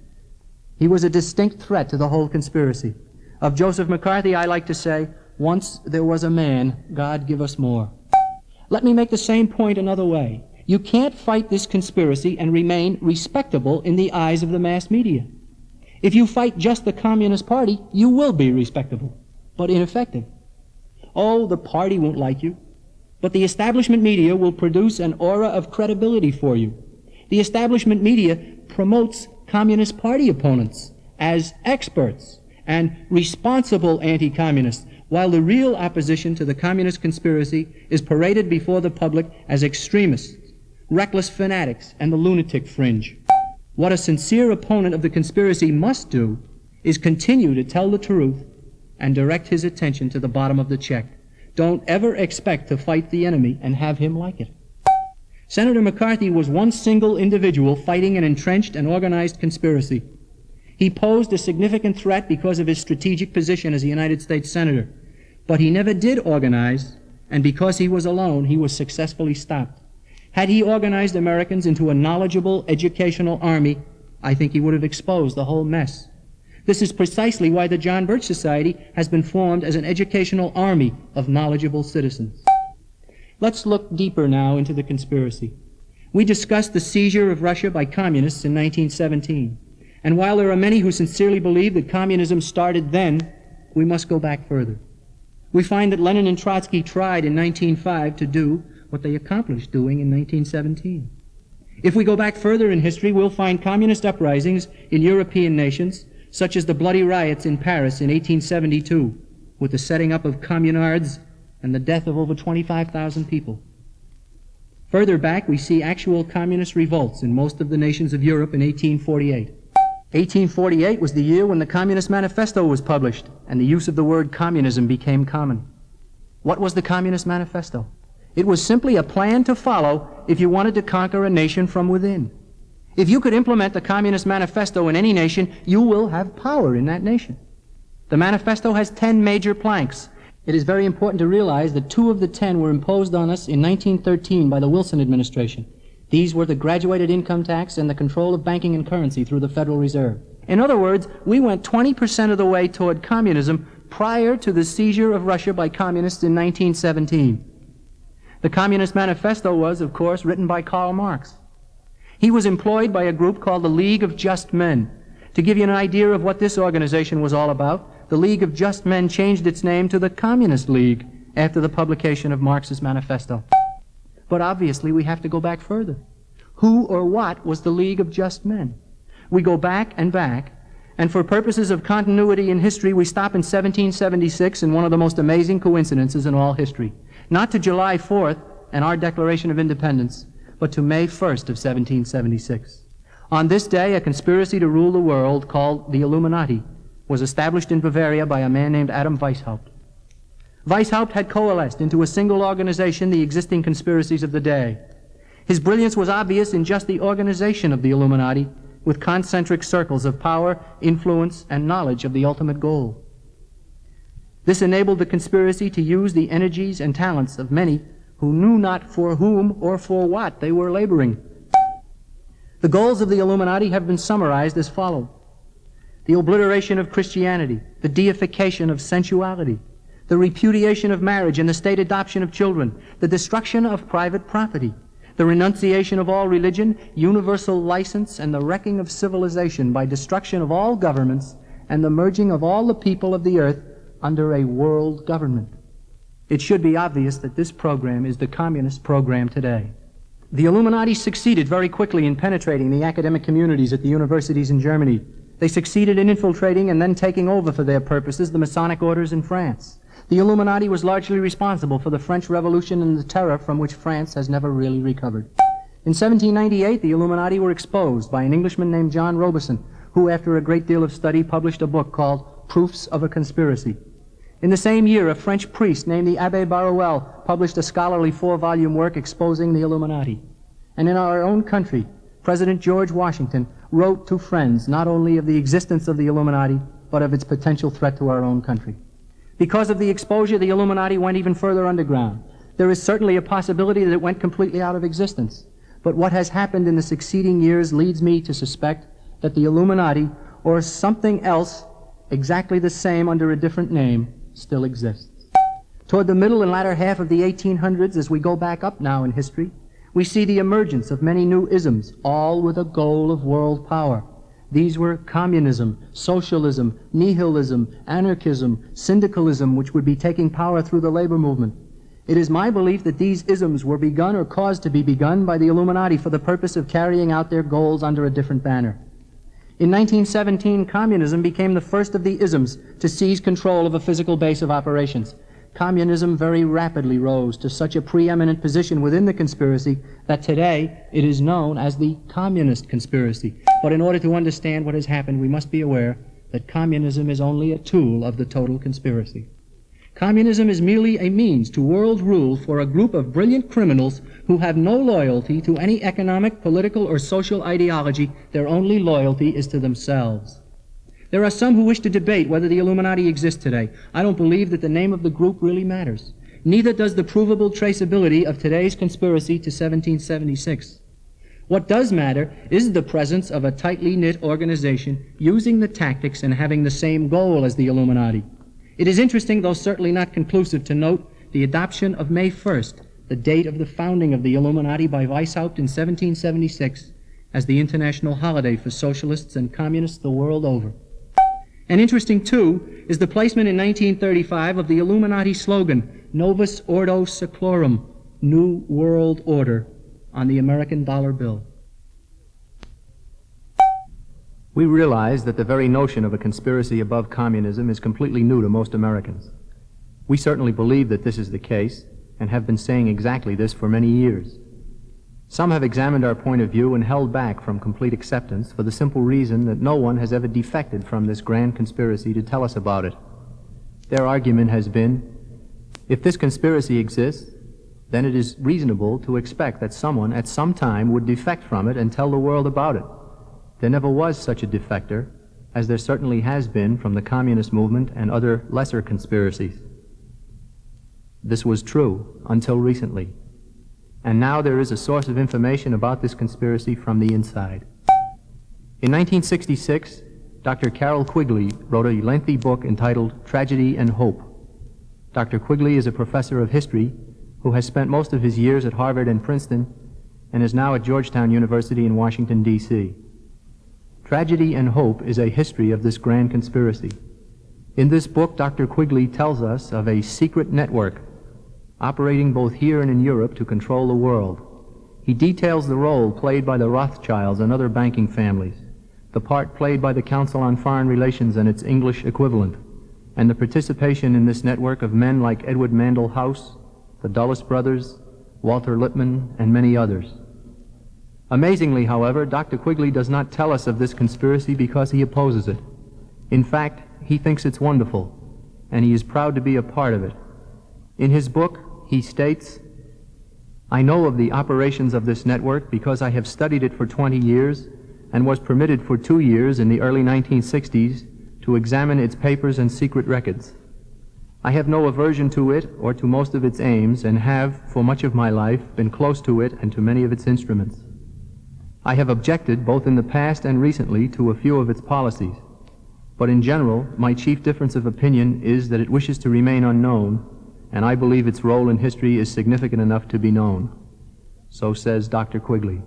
B: He was a distinct threat to the whole conspiracy. Of Joseph McCarthy, I like to say, once there was a man, God give us more. Let me make the same point another way. You can't fight this conspiracy and remain respectable in the eyes of the mass media. If you fight just the Communist Party, you will be respectable, but ineffective. Oh, the party won't like you, but the establishment media will produce an aura of credibility for you. The establishment media promotes Communist Party opponents as experts and responsible anti-communists, while the real opposition to the communist conspiracy is paraded before the public as extremists, reckless fanatics, and the lunatic fringe. What a sincere opponent of the conspiracy must do is continue to tell the truth and direct his attention to the bottom of the check. Don't ever expect to fight the enemy and have him like it. Senator McCarthy was one single individual fighting an entrenched and organized conspiracy. He posed a significant threat because of his strategic position as a United States Senator. But he never did organize, and because he was alone, he was successfully stopped. Had he organized Americans into a knowledgeable educational army, I think he would have exposed the whole mess. This is precisely why the John Birch Society has been formed as an educational army of knowledgeable citizens. Let's look deeper now into the conspiracy. We discussed the seizure of Russia by communists in 1917. And while there are many who sincerely believe that communism started then, we must go back further. We find that Lenin and Trotsky tried in 1905 to do what they accomplished doing in 1917. If we go back further in history, we'll find communist uprisings in European nations, such as the bloody riots in Paris in 1872, with the setting up of communards and the death of over 25,000 people. Further back, we see actual communist revolts in most of the nations of Europe in 1848. 1848 was the year when the Communist Manifesto was published, and the use of the word communism became common. What was the Communist Manifesto? It was simply a plan to follow if you wanted to conquer a nation from within. If you could implement the Communist Manifesto in any nation, you will have power in that nation. The manifesto has 10 major planks. It is very important to realize that 2 of the 10 were imposed on us in 1913 by the Wilson administration. These were the graduated income tax and the control of banking and currency through the Federal Reserve. In other words, we went 20% of the way toward communism prior to the seizure of Russia by communists in 1917. The Communist Manifesto was, of course, written by Karl Marx. He was employed by a group called the League of Just Men. To give you an idea of what this organization was all about, the League of Just Men changed its name to the Communist League after the publication of Marx's manifesto. But obviously we have to go back further. Who or what was the League of Just Men? We go back, and for purposes of continuity in history, we stop in 1776 in one of the most amazing coincidences in all history. Not to July 4th and our Declaration of Independence, but to May 1st of 1776. On this day, a conspiracy to rule the world called the Illuminati was established in Bavaria by a man named Adam Weishaupt. Weishaupt had coalesced into a single organization the existing conspiracies of the day. His brilliance was obvious in just the organization of the Illuminati, with concentric circles of power, influence, and knowledge of the ultimate goal. This enabled the conspiracy to use the energies and talents of many who knew not for whom or for what they were laboring. The goals of the Illuminati have been summarized as follows: the obliteration of Christianity, the deification of sensuality, the repudiation of marriage and the state adoption of children, the destruction of private property, the renunciation of all religion, universal license, and the wrecking of civilization by destruction of all governments and the merging of all the people of the earth under a world government. It should be obvious that this program is the communist program today. The Illuminati succeeded very quickly in penetrating the academic communities at the universities in Germany. They succeeded in infiltrating and then taking over for their purposes the Masonic orders in France. The Illuminati was largely responsible for the French Revolution and the terror from which France has never really recovered. In 1798, the Illuminati were exposed by an Englishman named John Robison, who, after a great deal of study, published a book called Proofs of a Conspiracy. In the same year, a French priest named the Abbé Baruel published a scholarly 4-volume work exposing the Illuminati. And in our own country, President George Washington wrote to friends not only of the existence of the Illuminati, but of its potential threat to our own country. Because of the exposure, the Illuminati went even further underground. There is certainly a possibility that it went completely out of existence. But what has happened in the succeeding years leads me to suspect that the Illuminati, or something else exactly the same under a different name, still exists. Toward the middle and latter half of the 1800s, as we go back up now in history, we see the emergence of many new isms, all with a goal of world power. These were communism, socialism, nihilism, anarchism, syndicalism, which would be taking power through the labor movement. It is my belief that these isms were begun or caused to be begun by the Illuminati for the purpose of carrying out their goals under a different banner. In 1917, communism became the first of the isms to seize control of a physical base of operations. Communism very rapidly rose to such a preeminent position within the conspiracy that today it is known as the Communist Conspiracy. But in order to understand what has happened, we must be aware that communism is only a tool of the total conspiracy. Communism is merely a means to world rule for a group of brilliant criminals who have no loyalty to any economic, political, or social ideology. Their only loyalty is to themselves. There are some who wish to debate whether the Illuminati exists today. I don't believe that the name of the group really matters. Neither does the provable traceability of today's conspiracy to 1776. What does matter is the presence of a tightly knit organization using the tactics and having the same goal as the Illuminati. It is interesting, though certainly not conclusive, to note the adoption of May 1st, the date of the founding of the Illuminati by Weishaupt in 1776, as the international holiday for socialists and communists the world over. And interesting, too, is the placement in 1935 of the Illuminati slogan, Novus Ordo Seclorum, New World Order, on the American dollar bill. We realize that the very notion of a conspiracy above communism is completely new to most Americans. We certainly believe that this is the case, and have been saying exactly this for many years. Some have examined our point of view and held back from complete acceptance for the simple reason that no one has ever defected from this grand conspiracy to tell us about it. Their argument has been, if this conspiracy exists, then it is reasonable to expect that someone at some time would defect from it and tell the world about it. There never was such a defector, as there certainly has been from the communist movement and other lesser conspiracies. This was true until recently. And now there is a source of information about this conspiracy from the inside. In 1966, Dr. Carroll Quigley wrote a lengthy book entitled Tragedy and Hope. Dr. Quigley is a professor of history who has spent most of his years at Harvard and Princeton and is now at Georgetown University in Washington, D.C. Tragedy and Hope is a history of this grand conspiracy. In this book, Dr. Quigley tells us of a secret network operating both here and in Europe to control the world. He details the role played by the Rothschilds and other banking families, the part played by the Council on Foreign Relations and its English equivalent, and the participation in this network of men like Edward Mandell House, the Dulles brothers, Walter Lippmann, and many others. Amazingly, however, Dr. Quigley does not tell us of this conspiracy because he opposes it. In fact, he thinks it's wonderful, and he is proud to be a part of it. In his book, he states, I know of the operations of this network because I have studied it for 20 years and was permitted for 2 years in the early 1960s to examine its papers and secret records. I have no aversion to it or to most of its aims and have, for much of my life, been close to it and to many of its instruments. I have objected, both in the past and recently, to a few of its policies, but in general, my chief difference of opinion is that it wishes to remain unknown, and I believe its role in history is significant enough to be known. So says Dr. Quigley.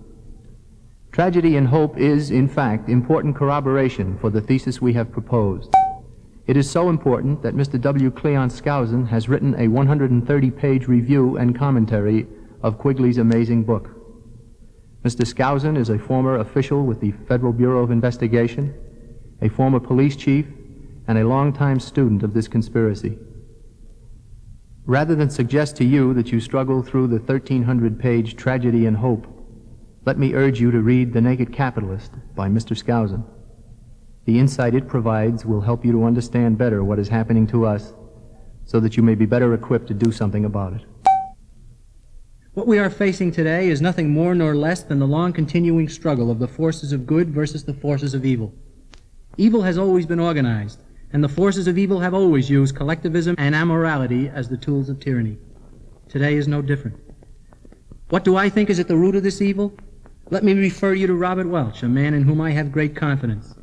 B: Tragedy and Hope is, in fact, important corroboration for the thesis we have proposed. It is so important that Mr. W. Cleon Skousen has written a 130-page review and commentary of Quigley's amazing book. Mr. Skousen is a former official with the Federal Bureau of Investigation, a former police chief, and a longtime student of this conspiracy. Rather than suggest to you that you struggle through the 1,300-page Tragedy and Hope, let me urge you to read The Naked Capitalist by Mr. Skousen. The insight it provides will help you to understand better what is happening to us so that you may be better equipped to do something about it. What we are facing today is nothing more nor less than the long continuing struggle of the forces of good versus the forces of evil. Evil has always been organized, and the forces of evil have always used collectivism and amorality as the tools of tyranny. Today is no different. What do I think is at the root of this evil? Let me refer you to Robert Welch, a man in whom I have great confidence.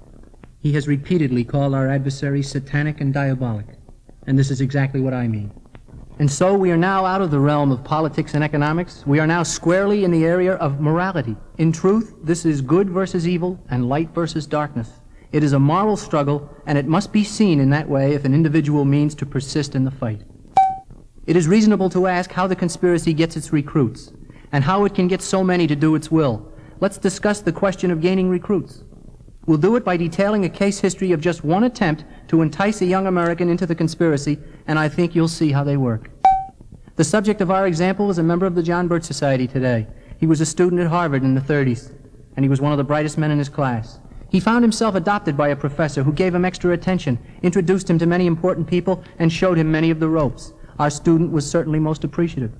B: He has repeatedly called our adversaries satanic and diabolic, and this is exactly what I mean. And so we are now out of the realm of politics and economics. We are now squarely in the area of morality. In truth, this is good versus evil and light versus darkness. It is a moral struggle, and it must be seen in that way if an individual means to persist in the fight. It is reasonable to ask how the conspiracy gets its recruits, and how it can get so many to do its will. Let's discuss the question of gaining recruits. We'll do it by detailing a case history of just one attempt to entice a young American into the conspiracy, and I think you'll see how they work. The subject of our example is a member of the John Birch Society today. He was a student at Harvard in the 30s, and he was one of the brightest men in his class. He found himself adopted by a professor who gave him extra attention, introduced him to many important people, and showed him many of the ropes. Our student was certainly most appreciative.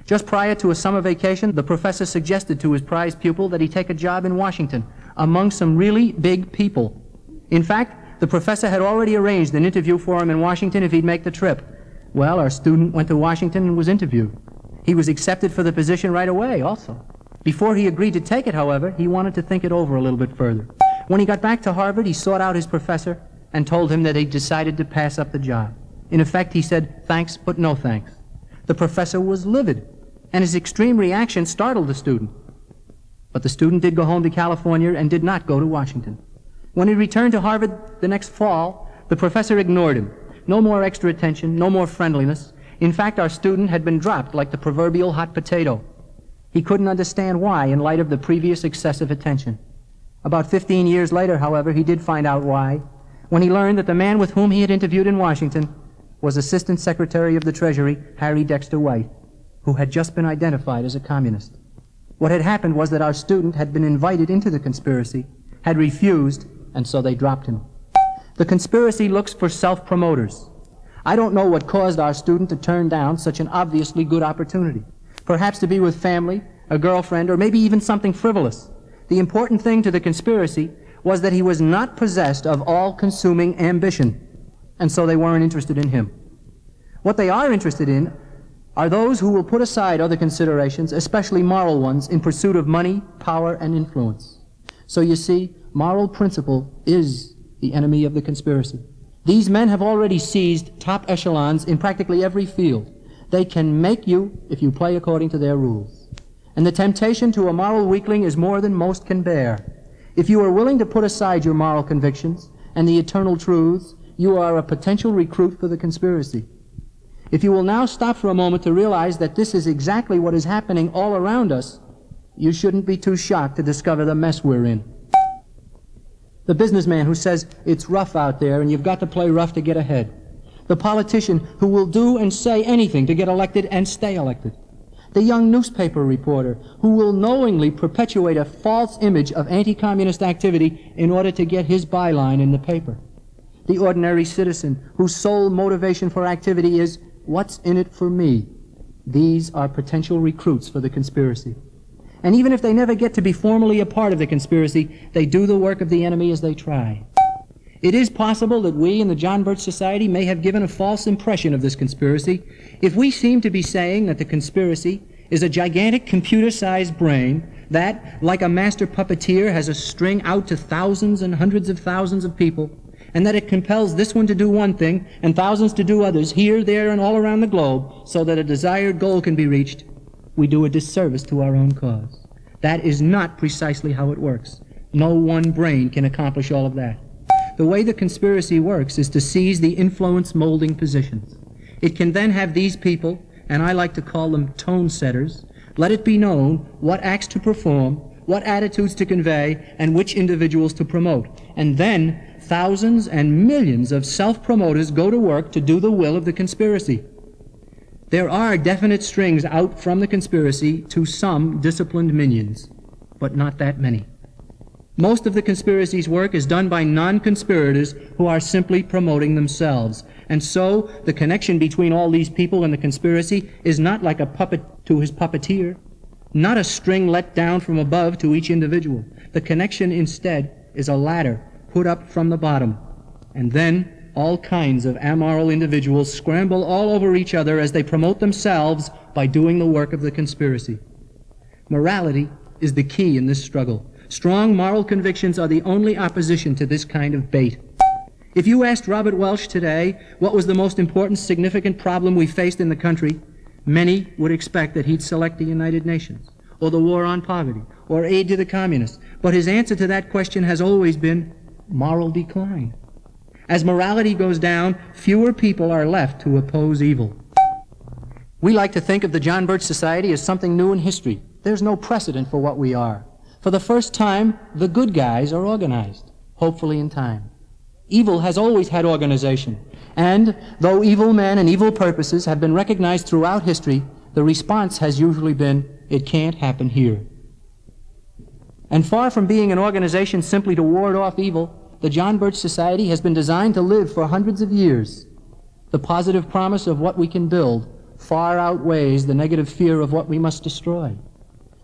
B: Just prior to a summer vacation, the professor suggested to his prized pupil that he take a job in Washington, among some really big people. In fact, the professor had already arranged an interview for him in Washington if he'd make the trip. Well, our student went to Washington and was interviewed. He was accepted for the position right away, also. Before he agreed to take it, however, he wanted to think it over a little bit further. When he got back to Harvard, he sought out his professor and told him that he decided to pass up the job. In effect, he said, "Thanks, but no thanks." The professor was livid, and his extreme reaction startled the student. But the student did go home to California and did not go to Washington. When he returned to Harvard the next fall, the professor ignored him. No more extra attention, no more friendliness. In fact, our student had been dropped like the proverbial hot potato. He couldn't understand why in light of the previous excessive attention. About 15 years later, however, he did find out why, when he learned that the man with whom he had interviewed in Washington was Assistant Secretary of the Treasury, Harry Dexter White, who had just been identified as a communist. What had happened was that our student had been invited into the conspiracy, had refused, and so they dropped him. The conspiracy looks for self-promoters. I don't know what caused our student to turn down such an obviously good opportunity. Perhaps to be with family, a girlfriend, or maybe even something frivolous. The important thing to the conspiracy was that he was not possessed of all-consuming ambition, and so they weren't interested in him. What they are interested in are those who will put aside other considerations, especially moral ones, in pursuit of money, power, and influence. So you see, moral principle is the enemy of the conspiracy. These men have already seized top echelons in practically every field. They can make you if you play according to their rules. And the temptation to a moral weakling is more than most can bear. If you are willing to put aside your moral convictions and the eternal truths, you are a potential recruit for the conspiracy. If you will now stop for a moment to realize that this is exactly what is happening all around us, you shouldn't be too shocked to discover the mess we're in. The businessman who says it's rough out there and you've got to play rough to get ahead. The politician who will do and say anything to get elected and stay elected. The young newspaper reporter who will knowingly perpetuate a false image of anti-communist activity in order to get his byline in the paper. The ordinary citizen whose sole motivation for activity is, what's in it for me? These are potential recruits for the conspiracy. And even if they never get to be formally a part of the conspiracy, they do the work of the enemy as they try. It is possible that we in the John Birch Society may have given a false impression of this conspiracy if we seem to be saying that the conspiracy is a gigantic computer-sized brain that, like a master puppeteer, has a string out to thousands and hundreds of thousands of people, and that it compels this one to do one thing and thousands to do others here, there, and all around the globe so that a desired goal can be reached. We do a disservice to our own cause. That is not precisely how it works. No one brain can accomplish all of that. The way the conspiracy works is to seize the influence-molding positions. It can then have these people, and I like to call them tone setters, let it be known what acts to perform, what attitudes to convey, and which individuals to promote. And then thousands and millions of self-promoters go to work to do the will of the conspiracy. There are definite strings out from the conspiracy to some disciplined minions, but not that many. Most of the conspiracy's work is done by non-conspirators who are simply promoting themselves. And so the connection between all these people and the conspiracy is not like a puppet to his puppeteer, not a string let down from above to each individual. The connection instead is a ladder put up from the bottom. And then all kinds of amoral individuals scramble all over each other as they promote themselves by doing the work of the conspiracy. Morality is the key in this struggle. Strong moral convictions are the only opposition to this kind of bait. If you asked Robert Welch today what was the most important significant problem we faced in the country, many would expect that he'd select the United Nations, or the war on poverty, or aid to the communists. But his answer to that question has always been moral decline. As morality goes down, fewer people are left to oppose evil. We like to think of the John Birch Society as something new in history. There's no precedent for what we are. For the first time, the good guys are organized, hopefully in time. Evil has always had organization, and though evil men and evil purposes have been recognized throughout history, the response has usually been, it can't happen here. And far from being an organization simply to ward off evil, the John Birch Society has been designed to live for hundreds of years. The positive promise of what we can build far outweighs the negative fear of what we must destroy.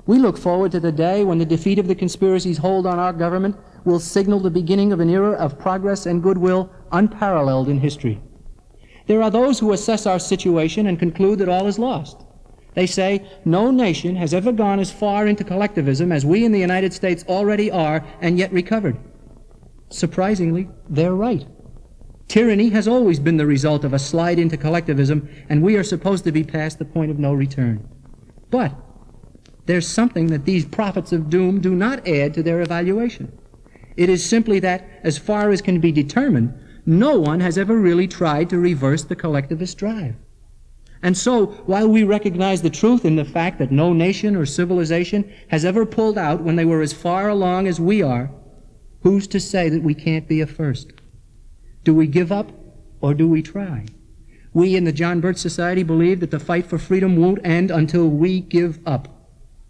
B: We look forward to the day when the defeat of the conspiracy's hold on our government will signal the beginning of an era of progress and goodwill unparalleled in history. There are those who assess our situation and conclude that all is lost. They say, no nation has ever gone as far into collectivism as we in the United States already are and yet recovered. Surprisingly, they're right. Tyranny has always been the result of a slide into collectivism, and we are supposed to be past the point of no return. But there's something that these prophets of doom do not add to their evaluation. It is simply that, as far as can be determined, no one has ever really tried to reverse the collectivist drive. And so, while we recognize the truth in the fact that no nation or civilization has ever pulled out when they were as far along as we are, who's to say that we can't be a first? Do we give up, or do we try? We in the John Birch Society believe that the fight for freedom won't end until we give up.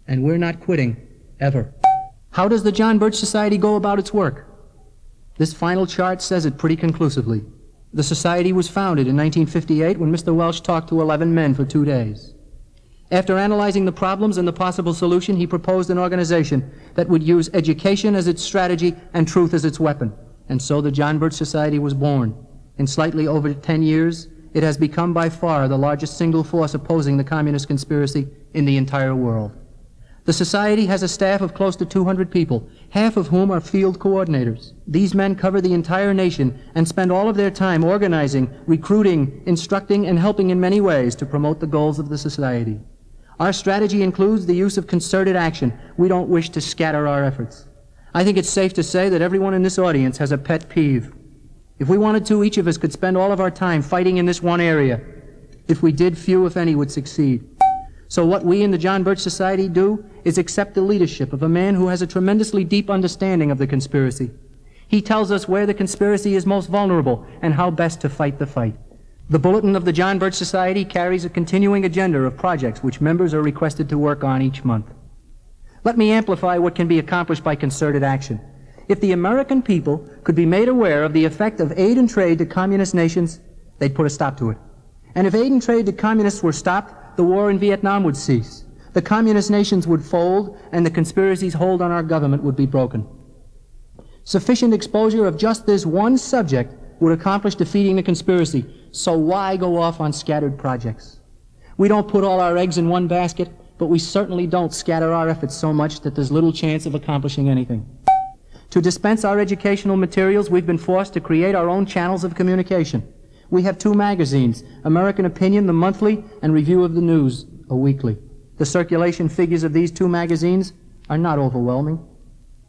B: And we're not quitting, ever. How does the John Birch Society go about its work? This final chart says it pretty conclusively. The Society was founded in 1958 when Mr. Welch talked to 11 men for 2 days. After analyzing the problems and the possible solution, he proposed an organization that would use education as its strategy and truth as its weapon. And so the John Birch Society was born. In slightly over 10 years, it has become by far the largest single force opposing the communist conspiracy in the entire world. The Society has a staff of close to 200 people, half of whom are field coordinators. These men cover the entire nation and spend all of their time organizing, recruiting, instructing, and helping in many ways to promote the goals of the Society. Our strategy includes the use of concerted action. We don't wish to scatter our efforts. I think it's safe to say that everyone in this audience has a pet peeve. If we wanted to, each of us could spend all of our time fighting in this one area. If we did, few, if any, would succeed. So what we in the John Birch Society do is accept the leadership of a man who has a tremendously deep understanding of the conspiracy. He tells us where the conspiracy is most vulnerable and how best to fight the fight. The bulletin of the John Birch Society carries a continuing agenda of projects which members are requested to work on each month. Let me amplify what can be accomplished by concerted action. If the American people could be made aware of the effect of aid and trade to communist nations, they'd put a stop to it. And if aid and trade to communists were stopped, the war in Vietnam would cease. The communist nations would fold, and the conspiracy's hold on our government would be broken. Sufficient exposure of just this one subject would accomplish defeating the conspiracy, so why go off on scattered projects? We don't put all our eggs in one basket, but we certainly don't scatter our efforts so much that there's little chance of accomplishing anything. To dispense our educational materials, we've been forced to create our own channels of communication. We have 2 magazines, American Opinion, the monthly, and Review of the News, a weekly. The circulation figures of these 2 magazines are not overwhelming,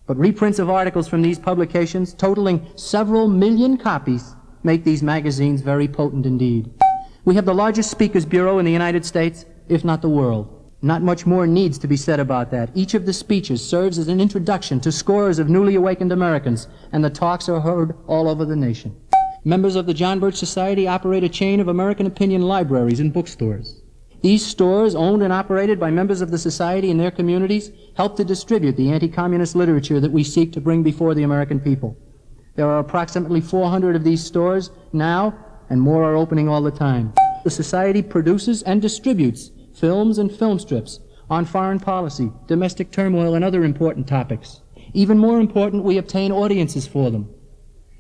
B: but reprints of articles from these publications, totaling several million copies, make these magazines very potent indeed. We have the largest speakers bureau in the United States, if not the world. Not much more needs to be said about that. Each of the speeches serves as an introduction to scores of newly awakened Americans, and the talks are heard all over the nation. Members of the John Birch Society operate a chain of American Opinion libraries and bookstores. These stores, owned and operated by members of the Society and their communities, help to distribute the anti-communist literature that we seek to bring before the American people. There are approximately 400 of these stores now, and more are opening all the time. The Society produces and distributes films and film strips on foreign policy, domestic turmoil, and other important topics. Even more important, we obtain audiences for them.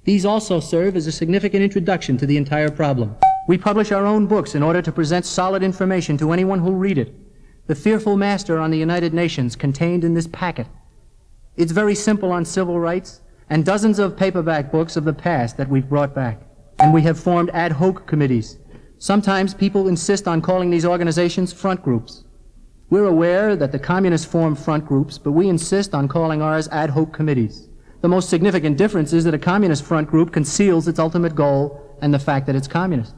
B: These also serve as a significant introduction to the entire problem. We publish our own books in order to present solid information to anyone who'll read it. The Fearful Master on the United Nations contained in this packet. It's very simple on civil rights, and dozens of paperback books of the past that we've brought back. And we have formed ad hoc committees. Sometimes people insist on calling these organizations front groups. We're aware that the communists form front groups, but we insist on calling ours ad hoc committees. The most significant difference is that a communist front group conceals its ultimate goal and the fact that it's communist.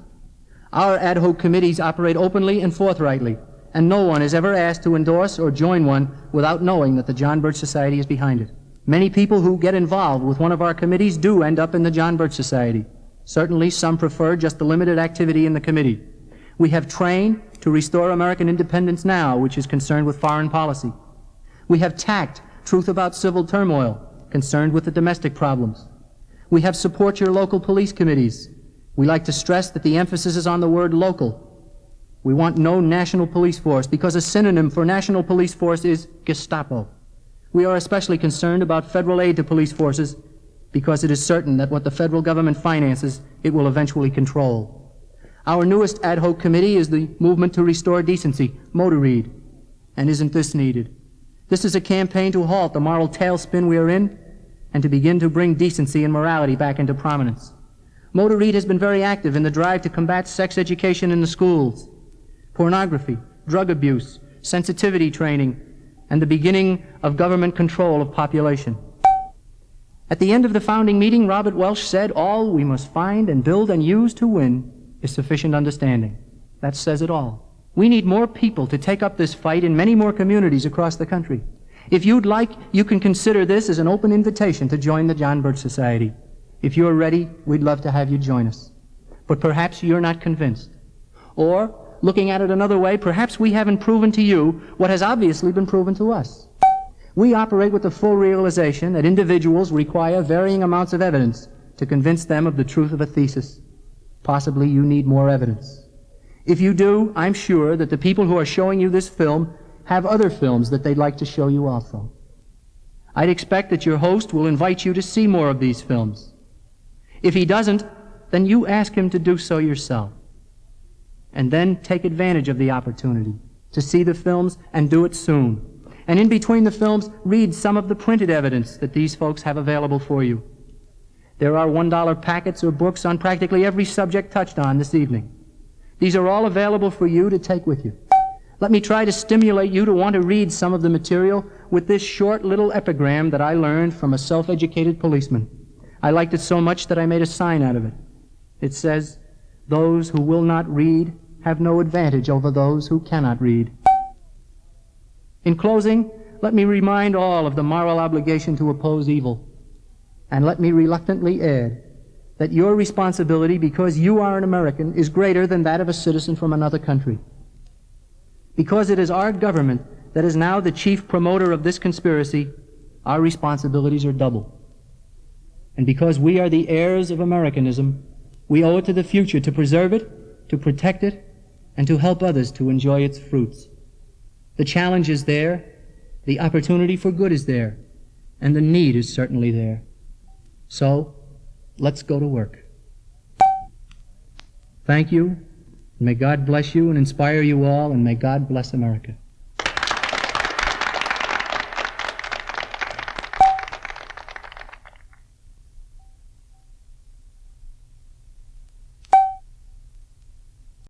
B: Our ad hoc committees operate openly and forthrightly, and no one is ever asked to endorse or join one without knowing that the John Birch Society is behind it. Many people who get involved with one of our committees do end up in the John Birch Society. Certainly, some prefer just the limited activity in the committee. We have trained to restore American independence now, which is concerned with foreign policy. We have TACT, Truth About Civil Turmoil, concerned with the domestic problems. We have Support Your Local Police Committees. We like to stress that the emphasis is on the word local. We want no national police force because a synonym for national police force is Gestapo. We are especially concerned about federal aid to police forces because it is certain that what the federal government finances, it will eventually control. Our newest ad hoc committee is the Movement to Restore Decency, Motor Read. And isn't this needed? This is a campaign to halt the moral tailspin we are in and to begin to bring decency and morality back into prominence. Motor Read has been very active in the drive to combat sex education in the schools, pornography, drug abuse, sensitivity training, and the beginning of government control of population. At the end of the founding meeting, Robert Welch said, "All we must find and build and use to win is sufficient understanding." That says it all. We need more people to take up this fight in many more communities across the country. If you'd like, you can consider this as an open invitation to join the John Birch Society. If you're ready, we'd love to have you join us. But perhaps you're not convinced. Or, looking at it another way, perhaps we haven't proven to you what has obviously been proven to us. We operate with the full realization that individuals require varying amounts of evidence to convince them of the truth of a thesis. Possibly you need more evidence. If you do, I'm sure that the people who are showing you this film have other films that they'd like to show you also. I'd expect that your host will invite you to see more of these films. If he doesn't, then you ask him to do so yourself. And then take advantage of the opportunity to see the films and do it soon. And in between the films, read some of the printed evidence that these folks have available for you. There are $1 packets or books on practically every subject touched on this evening. These are all available for you to take with you. Let me try to stimulate you to want to read some of the material with this short little epigram that I learned from a self-educated policeman. I liked it so much that I made a sign out of it. It says, "Those who will not read have no advantage over those who cannot read." In closing, let me remind all of the moral obligation to oppose evil. And let me reluctantly add that your responsibility, because you are an American, is greater than that of a citizen from another country. Because it is our government that is now the chief promoter of this conspiracy, our responsibilities are double. And because we are the heirs of Americanism, we owe it to the future to preserve it, to protect it, and to help others to enjoy its fruits. The challenge is there, the opportunity for good is there, and the need is certainly there. So, let's go to work. Thank you. May God bless you and inspire you all, and may God bless America.